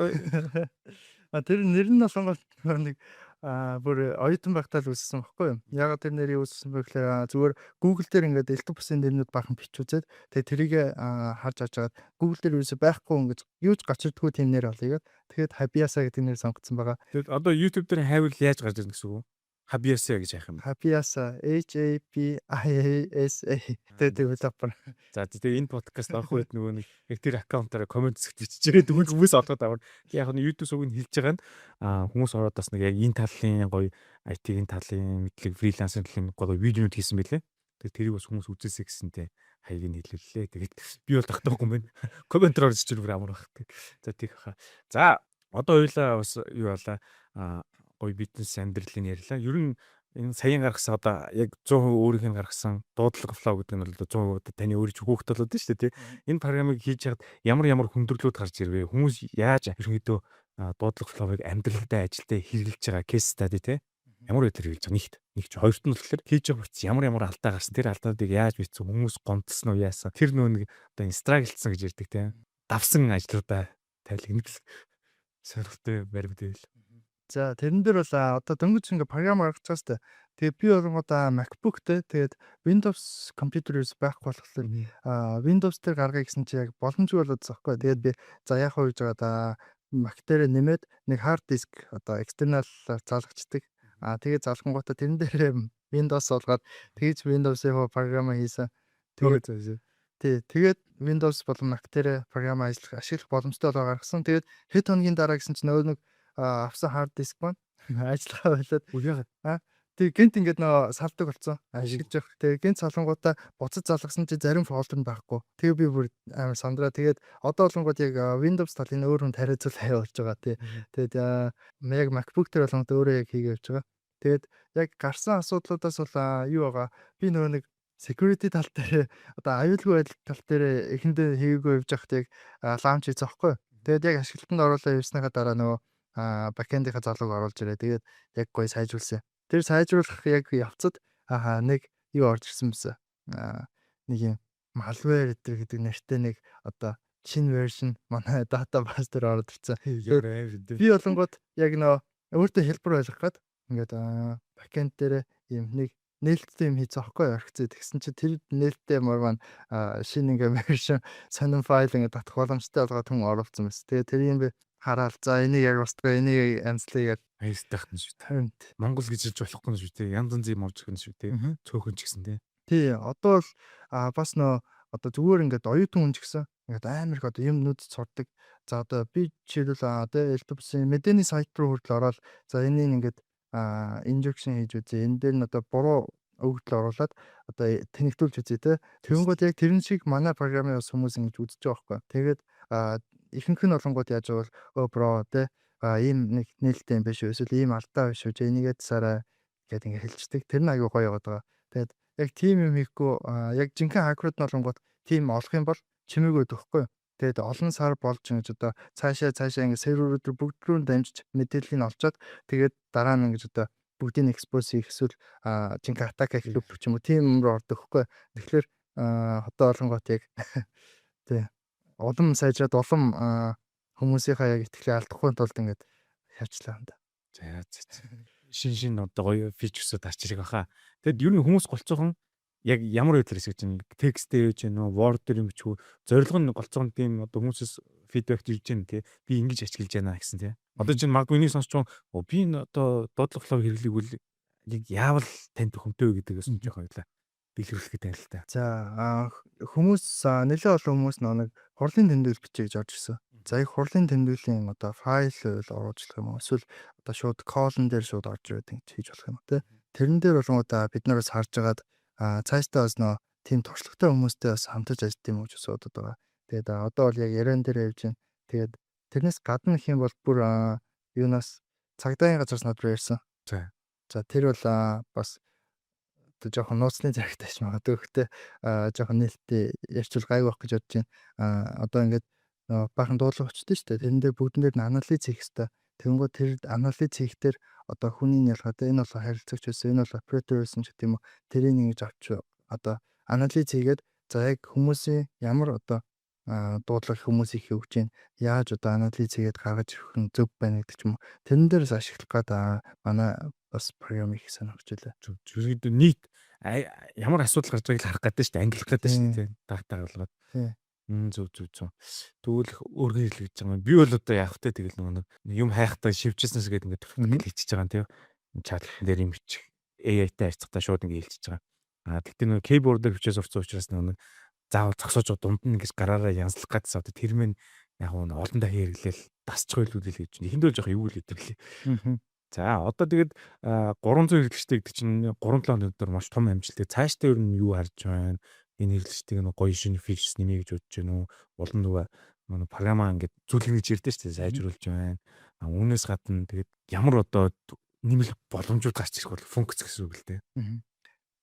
Тэр нэр нь болонгод нэг бүр оюутан багтаа л үүссэн баггүй юу? Ягаад тэр нэрийг үүссэн бэ гэхээр зүгээр Google дээр ингээд элдв бусын нэрнүүд бахан бичүүлээд тэгээ тэрийг харж аваад Google дээр юусе байхгүй ингэж юуж гачирдгүй тийм нэр олъё. Тэгээд Habiasa гэдэг нэр сонгогдсон байгаа. Тэгээд одоо YouTube дээр хайвал яаж гарч ирнэ гэсэн үг? Habiasa гэж яах юм бэ? Habiasa HAPIASA тэгээд developer. За тэгээ энэ подкаст авах үед нөгөө нэг яг тэр аккаунтаараа комент зэгт бичиж ирээд хүмүүс олоход авар. Яг нь YouTube сувг нь хэлж байгаа нь хүмүүс ороод бас нэг яг энэ талын гоё IT-ийн талын мэдлэг фрилансер гэх юм гоё видеонууд хийсэн байлээ. Тэгээд тэрийг бас хүмүүс үзээсэй гэсэнтэй хаяг нь хэлүүллээ. Тэгээд би бол тагтахгүй юм байна. Комментээр орж ичэр бүр амар байх. За тийх хаа. За одоо хоёлаа бас юу болоо гоё бизнес амьдралын ярьлаа. Ер нь энэ саяхан гаргасан одоо яг 100% өөрийнх нь гаргасан дуудлага флоу гэдэг нь бол 100% одоо таны өөрөө хүүхэд болоод шүү дээ тий. Энэ програмыг хийж хаад ямар хүндрэлүүд гарч ирвэ? Хүмүүс яаж ерөнхийдөө дуудлага флоуыг амьдралдаа ажилдаа хэрэгжилж байгаа кейс стади тий. Ямар байдлаар хэрэгжилж байгаа нэгт хоёрт нь болохоор хийж байгаа хүч ямар алдаа гарсан тэр алдаадыг яаж бийцсэн хүмүүс гомдлсон уу яасан тэр нөө нэг одоо инстраглцсан гэж ярьдаг тий. Давсан ажлуудаа тавилгана гэсэн сонирхолтой баримт байл. За тэрэн дээр бол одоо дөнгөж ингээ програм гаргацгаас тэ. Тэгээ би болгонгоо MacBook-тэй тэгээд Windows компьютерээс байхгүй болохоор Windows дээр гаргая гэсэн чи яг боломжгүй болоод зөхгүй. Тэгээд би за яг хөө гэж байгаа Mac дээр нэмээд нэг hard disk одоо external залгачдаг. Тэгээд залгангуудаа тэрэн дээр Windows болгоод тэгж Windows-ийн програм хийсэн. Тэгээд Windows болон Mac дээр програм ашиглах боломжтой болоо гаргасан. Тэгээд хэд хоногийн дараа гэсэн чи нөгөө нэг авсан hard disk маань ажиллаа болоод Яагаад тэг гинт ингээд нөө салдаг болсон. Ашиглаж явах. Тэгээ гинт салангуудаа буцаж залгасан чи зарим фолдер нь байхгүй. Тэгээ би бүр амар сандраа. Тэгээд одоо болонгууд яг Windows талын өөр хүн тариуцуулаа явуулж байгаа тий. Тэгээд яг MacBook дээр болонгод өөрөө яг хийгээ явж байгаа. Тэгээд яг гарсан асуудлуудаас бол юу байгаа. Би нөгөө нэг security тал дээр одоо аюулгүй байдал тал дээр эхэндээ хийгээгүй явж байхад яг лаунч хийсэн байхгүй. Тэгээд яг ашиглалтанд оруулаад явсныхаа дараа нөгөө бэкэндийнхаа залууг оруулж ирээ. Тэгээд яг гоё сайжруулсан. Тэр сайжруулах яг явцад нэг юу орж ирсэн юмсан. Нэг юм malware гэдэг нэртэй нэг одоо шинэ version манай database дээр ороод ирсэн. Би болонгууд яг нөө өөртөө хэлбэр ойлгох гээд ингээд бэкэнд дээр юм нэг нээлттэй юм хийцэн аахгүй орхицээ. Тэгсэн чи тэр нээлттэй маань шинэ ингээ version сонин файл ингээ татах боломжтой болгоод хүн оруулсан байсан. Тэгээ тэр юм би хараад за энийг яг устгаа энийг анслаа Хайртай хатна шүү дээ. харин Монгол гэж хэлж болохгүй нь шүү дээ. Янз янзын юм авч ирэх нь шүү дээ. Цөөхөн ч гэсэн тий. тий одоо бол бас нөө одоо зүгээр ингээд оюутан хүн ч гэсэн ингээд амар их одоо юм нүд сурдаг. За одоо би жишээлбэл одоо LWC-ийн мэдээний сайт руу хүртэл ороод за энийг ингээд injection хийж үзье. Энэ дээр нь одоо буруу өгөгдөл оруулаад одоо тэнэгтүүлж үзье те. Тэгэнгүүт яг тэрэн шиг манай програмын ус хүмүүс ингэж үзэж байгаа байхгүй. Тэгээд ихэнх нь болонгууд яаж бол бро те ийм нэг нээлттэй юм биш үү? Эсвэл ийм алдаа биш үү? Энийгээ засаарай гэд ингэ хэлждэг. Тэр нь аюу гоё яваад байгаа. Тэгээд яг тим юм хийхгүй яг жинхэнэ хакерууд нь болонгууд тим олох юм бол чимээгүй төгөхгүй. Тэгээд олон сар болж ингэж одоо цаашаа ингэ серверүүд бүгд рүү дамжиж мэдээллийг олцоод тэгээд дараа нь ингэж одоо бүгдийг экспоз хийх эсвэл жинхэнэ атак хийх ч юм уу тим рүү ордог хөхгүй. Тэгэхээр одоо болонгууд яг тий улам сайжраад улам хүмүүсийнхаа яг итгэлээ алдахгүй тулд ингэж явчлаа юм да. За шин одоо гоё фичерсүүд гарч ирэх баха. Тэгэд ер нь хүмүүс голцоохон яг ямар байдлаар хийж байна? Текстээр хийж байна уу? Word дээр юм бичүү? Зорилго нь голцоохон тийм одоо хүмүүсээс фидбек ирж байна тий. Би ингэж ашиглаж байна гэсэн тий. Одоо чинь магадгүй энийг сонсч байгаа би энэ одоо дуудлага флог хэрэглээгүүл яг яавал танд төхөмтэй вэ гэдэгээс нь жоох ойлаа. Дэлгэрүүлэхэд тань л та. За хүмүүс нэлээд олон хүмүүс нэг хурлын тэмдэглэл бичиж гэж орж ирсэн. За их хурлын тэмдэглэлийн одоо файл оруулах юм уу? Эсвэл одоо шууд колон дээр шууд орж ирээд ингэж хийж болох юм те. Тэрэн дээр болгоомудаа бид нараас харж агаад цаашдаа бас нөө тийм туршлагатай хүмүүстэй бас хамтарч ажиллах юм уу гэж асуудаг байгаа. Тэгээд одоо бол яг яриан дээр явж байна. Тэгээд тэрнээс гадна их юм бол бүр юунаас цагдаагийн газраас над руу ярьсан. За тэр бол бас одоо жоохон нууцны зэрэгтэй ч магадгүй гэхдээ жоохон нээлттэй ярьчвал гайгүй байх гэж бодож байна. Одоо ингээд баахан дуудлага өчтдөө шүү дээ. Тэрэн дээр бүгдэн дээр нь анализ хийх хэрэгтэй. Тэнгүү тэр анализ хийхдээ одоо хүний ялгаад энэ бол харилцагч байсан, энэ бол оператор байсан ч гэдэм үү. Тэрийг ингэж авч одоо анализ хийгээд за яг хүмүүсийн ямар одоо дуудлага хүмүүсийг өгч чинь яаж одоо анализ хийгээд гаргаж ирэх нь зөв байна гэдэг ч юм уу. Тэрэн дээрээс ашиглах гэдэг манай бас програм их сонирхож байлаа. Зүрхэд нийт ямар асуудал гарч байгааг харах гэдэг шүү дээ. Ангилах гэдэг шүү дээ. Дата гаргалгаад. Тий. Зөв. Тэгвэл өөрөө хэлж байгаа юм. Би бол одоо яах вэ тэгэл нэг юм хайхтаа шивчээснээс гээд ингээд төгөлгөл хийчихэж байгаа юм тийм. Чат дээр юм бичих. AI-тай харьцахтаа шууд ингээд хэлчихэж байгаа. Тэгтээ нэг keyboard-оор бичээ сурцсан учраас нэг заавал зогсоож дунд нь ингэж гараараа янзлах гэсэн одоо тэр мэн яг нь олон дахин хэрэглээл дасчих байлгүй л гэж. Эхэндээ жоох юу л хэвлээ. За одоо тэгээд 300 хэрэглэгчтэй гэдэг чинь 3-7 хоног дотор маш том амжилт. Цаашдаа ер нь юу харж байна? Энэ хэрэглэгчдийг нэг гоё шинэ фичерс нэмье гэж бодож байна уу? Улам нөгөө манай програмаа ингээд зүйлгэн гэж ярьдээ шүү дээ. Сайжруулж байна. Үүнээс гадна тэгээд ямар одоо нэмэлт боломжууд гарч ирэх бол функц гэсэн үг л дээ.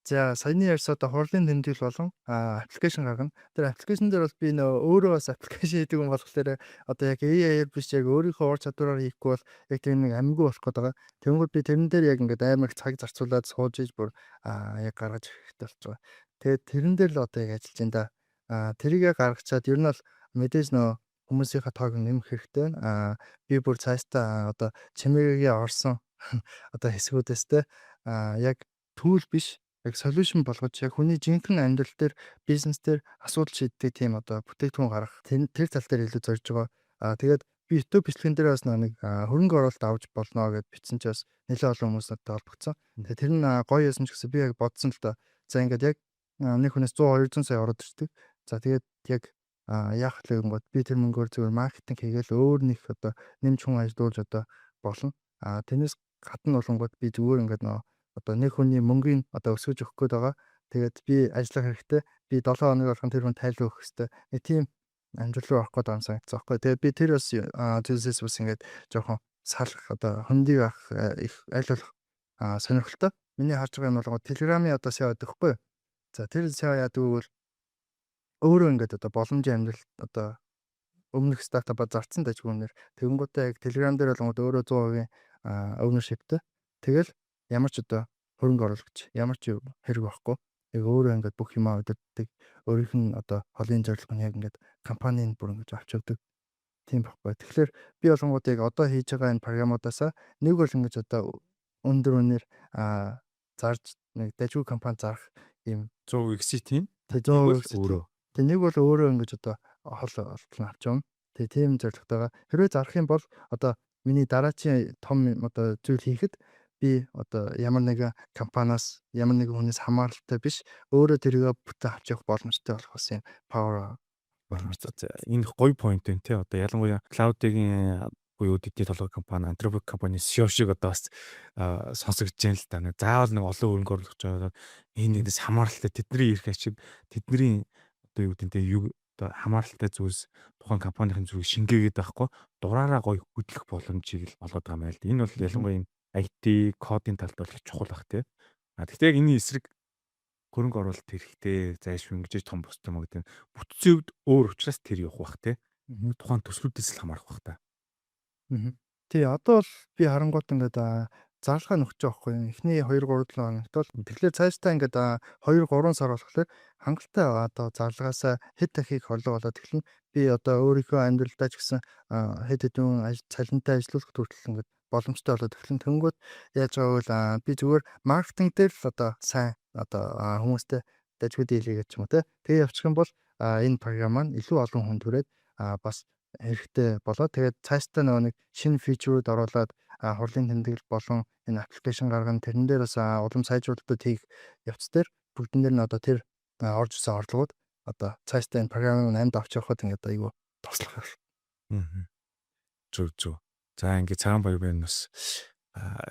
За саяны ярьсан одоо хурлын тэмдэглэл болон аппликейшн гаргана. Тэр аппликейшн дээр бол би нөө өөрөө бас аппликейшн хийдэг юм болохоор одоо яг AI-аар биш яг өөрийнхөө ур чадвараар хийхгүй бол яг тийм нэг амгүй болох гээд байгаа. Тэнгүүд би тэрэн дээр яг ингээд амар их цаг зарцуулаад сууж иж бүр яг гаргаж ирэхтэй болж байгаа. Тэгээд тэрэн дээр л одоо яг ажиллаж байна да. Тэрийгэ гаргачаад ер нь бол мэдээж нөө хүмүүсийнхаа тоог нэмэх хэрэгтэй байна. Би бүр цаашдаа одоо чимээгээ орсон одоо хэсгүүдээс те яг түүл биш яг solution болгож яг хүний жинхэнэ амьдрал дээр бизнес дээр асуудал шийддэг тийм одоо бүтээгдэхүүн гаргах тэр тал дээр илүү зорж байгаа. Тэгээд би YouTube бичлэгэн дээр бас нэг хөрөнгө оруулалт авч болно гэд бичсэн ч бас нэлээд олон хүмүүс надад холбогдсон. Тэгээд тэр нь гоё юмсан ч гэсэн би яг бодсон л да. За ингээд яг нэг хүнээс 100 200 сая ороод ирдэг. За тэгээд яг яах вэ гэнгүүт би тэр мөнгөөр зөвхөн маркетинг хийгээл өөр нэг одоо нэмж хүн ажилуулж одоо болно. Тэрнээс гадна болонгууд би зүгээр ингээд одоо нэг хүний мөнгөний одоо өсгөж өгөх гээд байгаа. Тэгээд би ажиллах хэрэгтэй. Би 7 хоног болгон тэр хүн тайлбар өгөх хэрэгтэй. Нэг тийм амжилт руу орох гээд байгаа юм санагдсан байхгүй. Тэгээд би тэр бас зүйлсээс бас ингээд жоохон салах одоо хөндий байх их аль болох сонирхолтой. Миний харж байгаа юм бол Telegram-ийн одоо SEO гэдэг байхгүй юу? За тэр SEO яадаг вэ гэвэл өөрөө ингээд одоо боломжийн амжилт одоо өмнөх стартапаа зарцсан дажгүйнээр тэгэнгүүтээ яг Telegram дээр болгоод өөрөө 100% ownershipтэй. Тэгэл ямар ч одоо хөрөнгө оруулагч ямар ч хэрэг байхгүй. Яг өөрөө ингээд бүх юмаа удирддаг. Өөрийнх нь одоо холын зорилго нь яг ингээд компанийн бүр ингэж авч явдаг. Тийм байхгүй. Тэгэхээр би болгонгууд яг одоо хийж байгаа энэ програмуудаасаа нэг бол ингэж одоо өндөр үнээр зарж нэг дажгүй компани зарах ийм 100% exit-ийн. тэг Нэг 100% бол өөрөө. Тэг нэг бол өөрөө ингэж одоо хол олтлон авч явна. Тэг тийм зорилготойгоо хэрвээ зарах юм бол одоо миний дараачийн том одоо зүйл хийхэд би одоо ямар нэгэн компаниас ямар нэгэн хүнээс хамааралтай биш өөрөө тэрийгэ бүтэн авч явах боломжтой болох бас юм power боломжтой. Энэ гоё point байна те. Одоо ялангуяа cloud-ийн буюу дэдний толгой компани, Anthropic компани SEO шиг одоо бас сонсогдож байна л да. Нэг заавал нэг олон хөрөнгө оруулагч байгаа. Энэ нэгээс хамааралтай тэдний эрх ашиг, тэдний одоо юу гэдэг нь одоо хамааралтай зүйлс тухайн компанийн зүйлийг шингээгээд байхгүй дураараа гоё хөдлөх боломжийг л олгоод байгаа юм байл. Энэ бол ялангуяа энэ IT кодын талд бол их чухал бах те. Гэхдээ яг энэ эсрэг хөрөнгө оруулалт хэрэгтэй зайлшгүй ингэж том босч юм гэдэг нь бүтцийн хувьд өөр учраас тэр явах бах те. Тухайн төслүүдээс л хамаарах бах та. Тий, одоо бол би харангуут ингээд зарлага нөхөж байгаа байхгүй юу. Эхний 2 3 7 хоногт бол тэгэхээр цаашдаа ингээд 2 3 сар болохоор хангалттай одоо зарлагаасаа хэд дахийг хорлоо болоод эхэлнэ. Би одоо өөрийнхөө амьдралдаа ч гэсэн хэд хэдэн цалинтай ажиллах хүртэл ингээд боломжтой болоод эхэлнэ. Тэнгүүд яаж байгаа вэ? Би зүгээр маркетинг дээр л одоо сайн одоо хүмүүстэй дажгүй дийлээ гэж юм уу те. Тэгээ явчих юм бол энэ програм маань илүү олон хүнд хүрээд бас хэрэгтэй болоо. Тэгээд цаашдаа нөгөө нэг шинэ фичерүүд оруулаад хурлын тэмдэглэл болон энэ аппликейшн гаргана. Тэрэн дээр бас улам сайжруулалтууд хийх явц дээр бүгдэн дээр нь одоо тэр орж исэн орлогууд одоо цаашдаа энэ програмын амьд авч явахад ингээд айгүй туслах юм. Зүг. За ингээд цагаан баян бас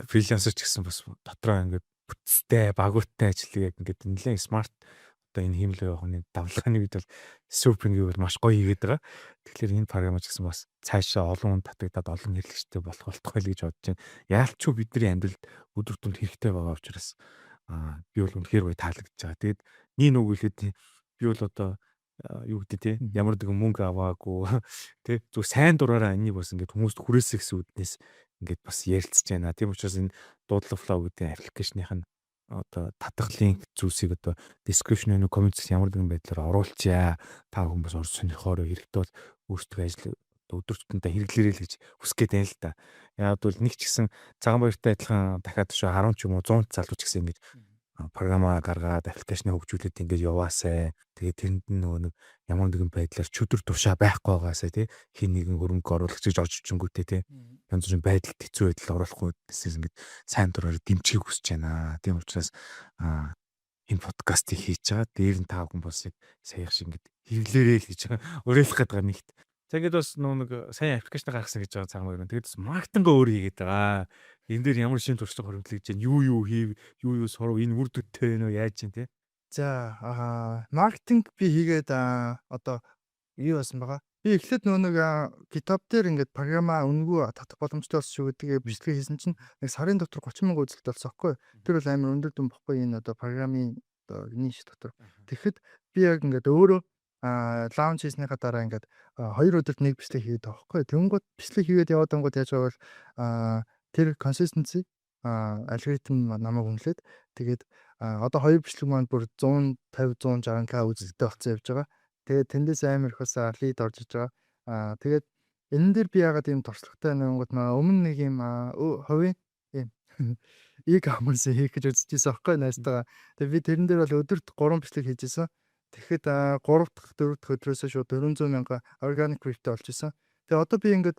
фрилансер ч гэсэн бас дотроо ингээд бүтцтэй, багууртай ажлыг яг ингээд нэлээд смарт одоо энэ хиймлээ явахны давлгааны үед бол супринг бол маш гоё хийгээд байгаа. Тэгэхээр энэ програм ч гэсэн бас цаашаа олон хүн татагдаад олон хэрэглэгчтэй болох болтгой л гэж бодож байна. Яалчгүй бидний амьдралд өдөр тутмын хэрэгтэй байгаа учраас би бол үнэхээр гоё таалагдж байгаа. Тэгээд нэг үг хэлэхэд би бол одоо юу гэдэг те ямар нэгэн мөнгө аваагүй те зөв сайн дураараа энийг бас ингээд хүмүүст хүрээсэй гэсэн үднээс ингээд бас ярилцж байна. Тийм учраас энэ дуудлага флоу гэдэг аппликейшных нь одоо татгалын зүйлсийг одоо description-ын комментс ямар нэгэн байдлаар оруулчаа. Та хүмүүс орж сонирхоор хэрэгтэй бол өөрсдөө ажил өдөр тутмдаа хэрэглээрэй л гэж хүсэж байна л да. Яг бол нэг ч гэсэн цагаан баяртай адилхан дахиад шүү 10 ч юм уу 100 залууч гэсэн ингэж програмаа гаргаад аппликейшнээ хөгжүүлээд ингэж яваасай. Тэгээд тэрэнд нөгөө нэг ямар нэгэн байдлаар чөдөр тушаа байхгүй байгаасай тий. Хин нэгэн хөрөнгө оруулагч гэж орж ичингүүтээ тий. Янз бүрийн байдалд хэцүү байдал оруулахгүй гэсэн ингэж сайн дураар дэмжихийг хүсэж байна. Тийм учраас энэ подкастыг хийж байгаа. Дээр нь та бүхэн бас яг саяхан шиг ингэж хэвлээрэй л гэж уриалах гэдэг байгаа нэгт. За ингээд бас нэг сайн аппликейшн гаргасан гэж байгаа цагаан баяр. Тэгээд бас маркетингаа өөр хийгээд байгаа. Энэ дээр ямар шин туршлага хөрвүүлж чинь юу хийв, юу сурав, энэ үр дүнтэй вэ нөө яаж чинь те. За маркетинг би хийгээд одоо юу байсан байгаа. Би эхлээд нөгөө нэг GitHub дээр ингээд програмаа үнэгүй татах боломжтой болсон шүү гэдгийг бичлэг хийсэн чинь нэг сарын дотор 30,000 үзэлт болсон байхгүй. Тэр бол амар өндөр дүн бохгүй энэ одоо програмын одоо ниш дотор. Тэгэхэд би яг ингээд өөрөө лаунч хийснийхаа дараа ингээд 2 өдөрт нэг бичлэг хийгээд байгаа байхгүй. Тэнгүүд бичлэг хийгээд яваад ангууд яаж байгаа бол тэр consistency алгоритм намайг үнэлээд тэгээд одоо 2 бичлэг маань бүр 150 160k үзэлттэй болцсон явж байгаа. Тэгээд тэндээс амар их бас лид орж иж байгаа. Тэгээд энэ дээр би ягаад ийм туршлагатай нэгэн өмнө нэг ийм хувийн ийм e-commerce хийх гэж үзчихсэн байхгүй найстайгаа. Тэгээд би тэрэн дээр бол өдөрт 3 бичлэг хийжсэн. Тэгэхэд 3 дахь 4 дахь өдрөөсөө шууд 400,000 organic crypto болж исэн. Тэгээд одоо би ингээд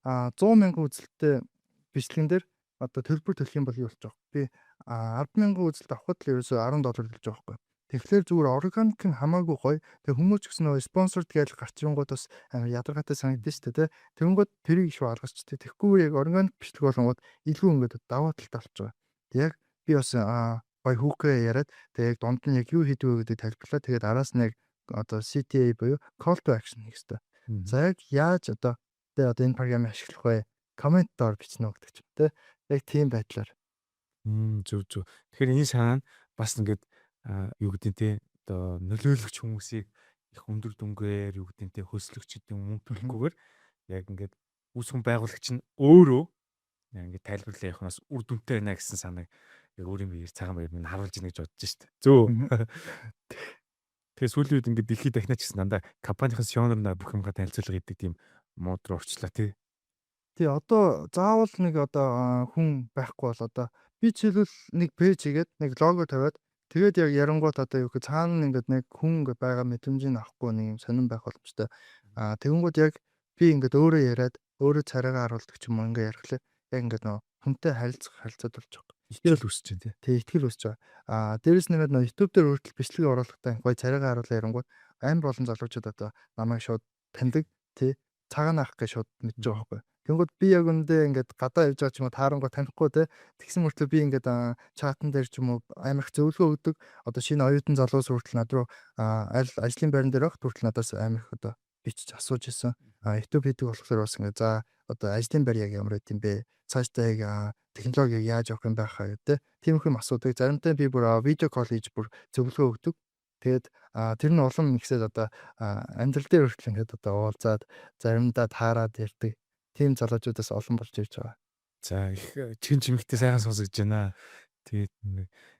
100,000 үзэлттэй бичлэгэн дээр одоо төлбөр төлөх юм бол юу болж байгаа. Би 10,000 үзэлт авахд л ерөөсөө $10 төлж байгаа байхгүй. Тэгэхээр зүгээр органик нь хамаагүй гоё. Тэгээ хүмүүс ч гэсэн нөгөө спонсорд гэж гарчингууд бас амар ядаргаатай санагдаж шүү дээ. Тэнгүүд тэрийг шүү алгасч дээ. Тэгэхгүй яг органик бичлэг болгонгууд илүү ингээд даваа талтай болж байгаа. Яг би бас гоё хүүхгээ яриад тэгээ яг дунд нь яг юу хийдэг вэ гэдгийг тайлбарлаа. Тэгээд араас нь яг одоо CTA буюу call to action хийх хэрэгтэй. За яг яаж одоо энэ програмыг ашиглах вэ? Коммент доор бичнэ үү гэдэг ч юм те. Яг тийм байдлаар. Зөв зөв. Тэгэхээр энэ санаа нь бас ингээд юу гэдэг нь те одоо нөлөөлөгч хүмүүсийг их өндөр дүнгээр юу гэдэг нь те хөслөгч гэдэг юм мөнгө төлөхгүйгээр яг ингээд үүсгэн байгуулагч нь өөрөө яг ингээд тайлбарлаа явахнаас үр дүнтэй байна гэсэн санааг яг өөрийн биеэр цагаан баяр минь харуулж ийнэ гэж бодож штэ. Зөв. Тэгээ сүүлийн үед ингээд дэлхийд дахинаач гэсэн дандаа компанийн CEO нар бүх юмгаа танилцуулга хийдэг тийм мод руу орчлаа тий. Тий одоо заавал нэг одоо хүн байхгүй бол одоо би жишээлбэл нэг пэйж хийгээд нэг лого тавиад тэгээд яг ярангуут одоо юу гэх цаана ингээд нэг хүн ингээд байгаа мэдрэмжийг авахгүй нэг юм сонирн байх боломжтой. Тэгэнгүүт яг би ингээд өөрөө яриад өөрөө царайгаа харуулдаг ч юм уу ингээд ярихлаа яг ингээд нөө хүнтэй харилцаад болж байгаа. Итгэл үсэж чинь тий. Тэг итгэл үүсэж байгаа. Дээрэс нэгээд нөө YouTube дээр хүртэл бичлэг оруулахдаа гоё царайгаа харуулаа ярангуут амар олон залуучууд одоо намайг шууд таньдаг тий цагаан ах гэж шууд мэдж байгаа байхгүй. Тэнгүүд би яг үндэ ингээд гадаа явж байгаа ч юм уу таарангуй танихгүй те. Тэгсэн мөртлөө би ингээд чатан дээр ч юм уу амар их зөвлөгөө өгдөг. Одоо шинэ оюутан залуус хүртэл над руу аль ажлын байран дээр байх хүртэл надаас амар их одоо бичиж асууж исэн. YouTube хийдэг болохоор бас ингээд за одоо ажлын байр яг ямар байт юм бэ? Цаашдаа яг технологиг яаж авах юм байх хаа гэдэг. Тийм их юм асуудаг. Заримдаа би бүр видео колл хийж бүр зөвлөгөө өгдөг. Тэгээд тэр нь улам ихсээд одоо амьдрал дээр хүртэл ингээд одоо уулзаад заримдаа таарад ярьдаг. Тийм залуучуудаас олон болж ирж байгаа. За их чин чимэгтэй сайхан сонсогдож байна. Тэгээд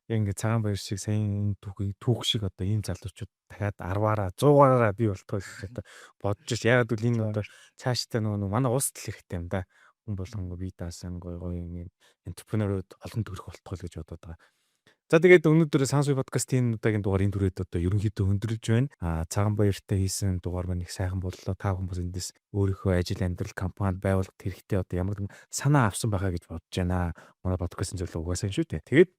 яг ингээд цагаан баяр шиг сайн түүх шиг одоо ийм залуучууд дахиад 10-аараа 100-аараа бий болтгоо гэж одоо бодож ш. Ягаад гэвэл энэ одоо цаашдаа нөгөө манай улсад л хэрэгтэй юм да. Хүн болгон бие даасан гой юм энтерпренерүүд олон төрөх болтгоо л гэж бодоод байгаа. За тэгээд өнөөдөр Сансуй подкастын удаагийн дугаар энэ түрээд одоо ерөнхийдөө өндөрлөж байна. Цагаан баяртай хийсэн дугаар маань их сайхан боллоо. Та хүмүүс эндээс өөрийнхөө ажил амьдрал компанид байгуулалт хэрэгтэй одоо ямар нэгэн санаа авсан байхаа гэж бодож байна. Манай подкастын зөвлөгөө угаасаа шүү дээ. Тэгээд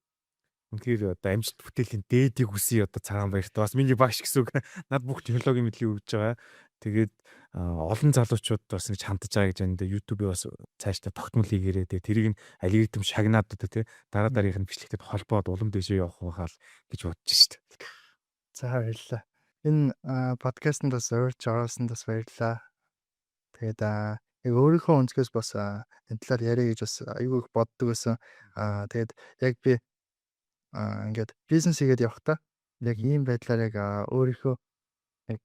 үнэхээр одоо амжилт бүтээлийн дээдийг үсээ одоо цагаан баяртай бас миний багш гэсэн үг. Над бүх технологийн мэдлийг өгж байгаа. Тэгээд олон залуучууд бас ингэж хандж байгаа гэж байна. YouTube-ийг бас цаашдаа тогтмол хийгээрээ тэрийг нь алгоритм шагнаад одоо тий дараа дараагийнх нь бичлэгтэд холбоод улам дэшээ явах байхаа л гэж бодож шít. За баярлалаа. Энэ подкастт бас урьж ороосонд бас баярлалаа. Тэгээд яг өөрийнхөө өнцгөөс бас энэ талаар яриа гэж бас аюу их боддог байсан. Тэгээд яг би ингээд бизнес хийгээд явахдаа яг ийм байдлаар яг өөрийнхөө яг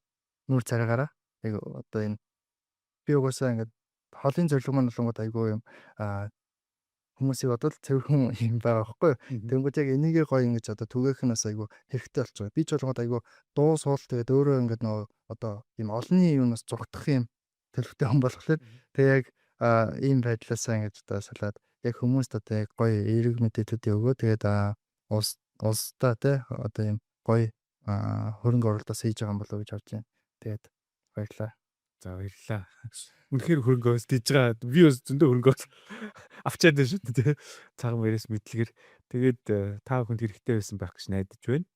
нүүр царайгаараа яг одоо энэ би угаасаа ингээд холын зорилго маань болонгод айгүй юм хүмүүсийг бодвол цэвэрхэн юм байгаа байхгүй юу. Тэнгүүд яг энийгээ гоё ингэж одоо түгээх нь бас айгүй хэрэгтэй болж байгаа. Би ч болгоод айгүй дуу суул тэгээд өөрөө ингээд нөө одоо ийм олонний юунаас зугтах юм төлөвтэй хүн болохоор тэгээ яг ийм байдлаасаа ингэж одоо салаад яг хүмүүст одоо яг гоё эерэг мэдээлэлүүд өгөө тэгээд улсдаа те одоо ийм гоё хөрөнгө оруулалтаас хийж байгаа юм болов уу гэж харж байна. Тэгээд баярлалаа. За баярлалаа. Үнэхээр хөрөнгөө өсдөж байгаа. Би бас зөндөө хөрөнгөө авчаад байна шүү дээ. Цагаан баяраас мэдлэгээр. Тэгээд та бүхэнд хэрэгтэй байсан байх гэж найдаж байна.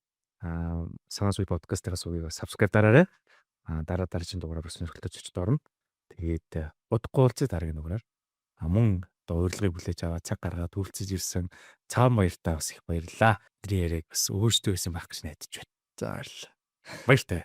Сансуй подкастын сувгийг subscribe дараарай. Дараагийн дугаараар бас сонирхолтой зочд орно. Тэгээд удахгүй уулзъя дараагийн дугаараар. Мөн одоо урилгыг хүлээж аваад цаг гаргаад үйлцэж ирсэн цагаан баяртаа бас их баярлалаа. Тэрийн яриаг бас өөртөө байсан байх гэж найдаж байна. За баярлалаа. Баяртай.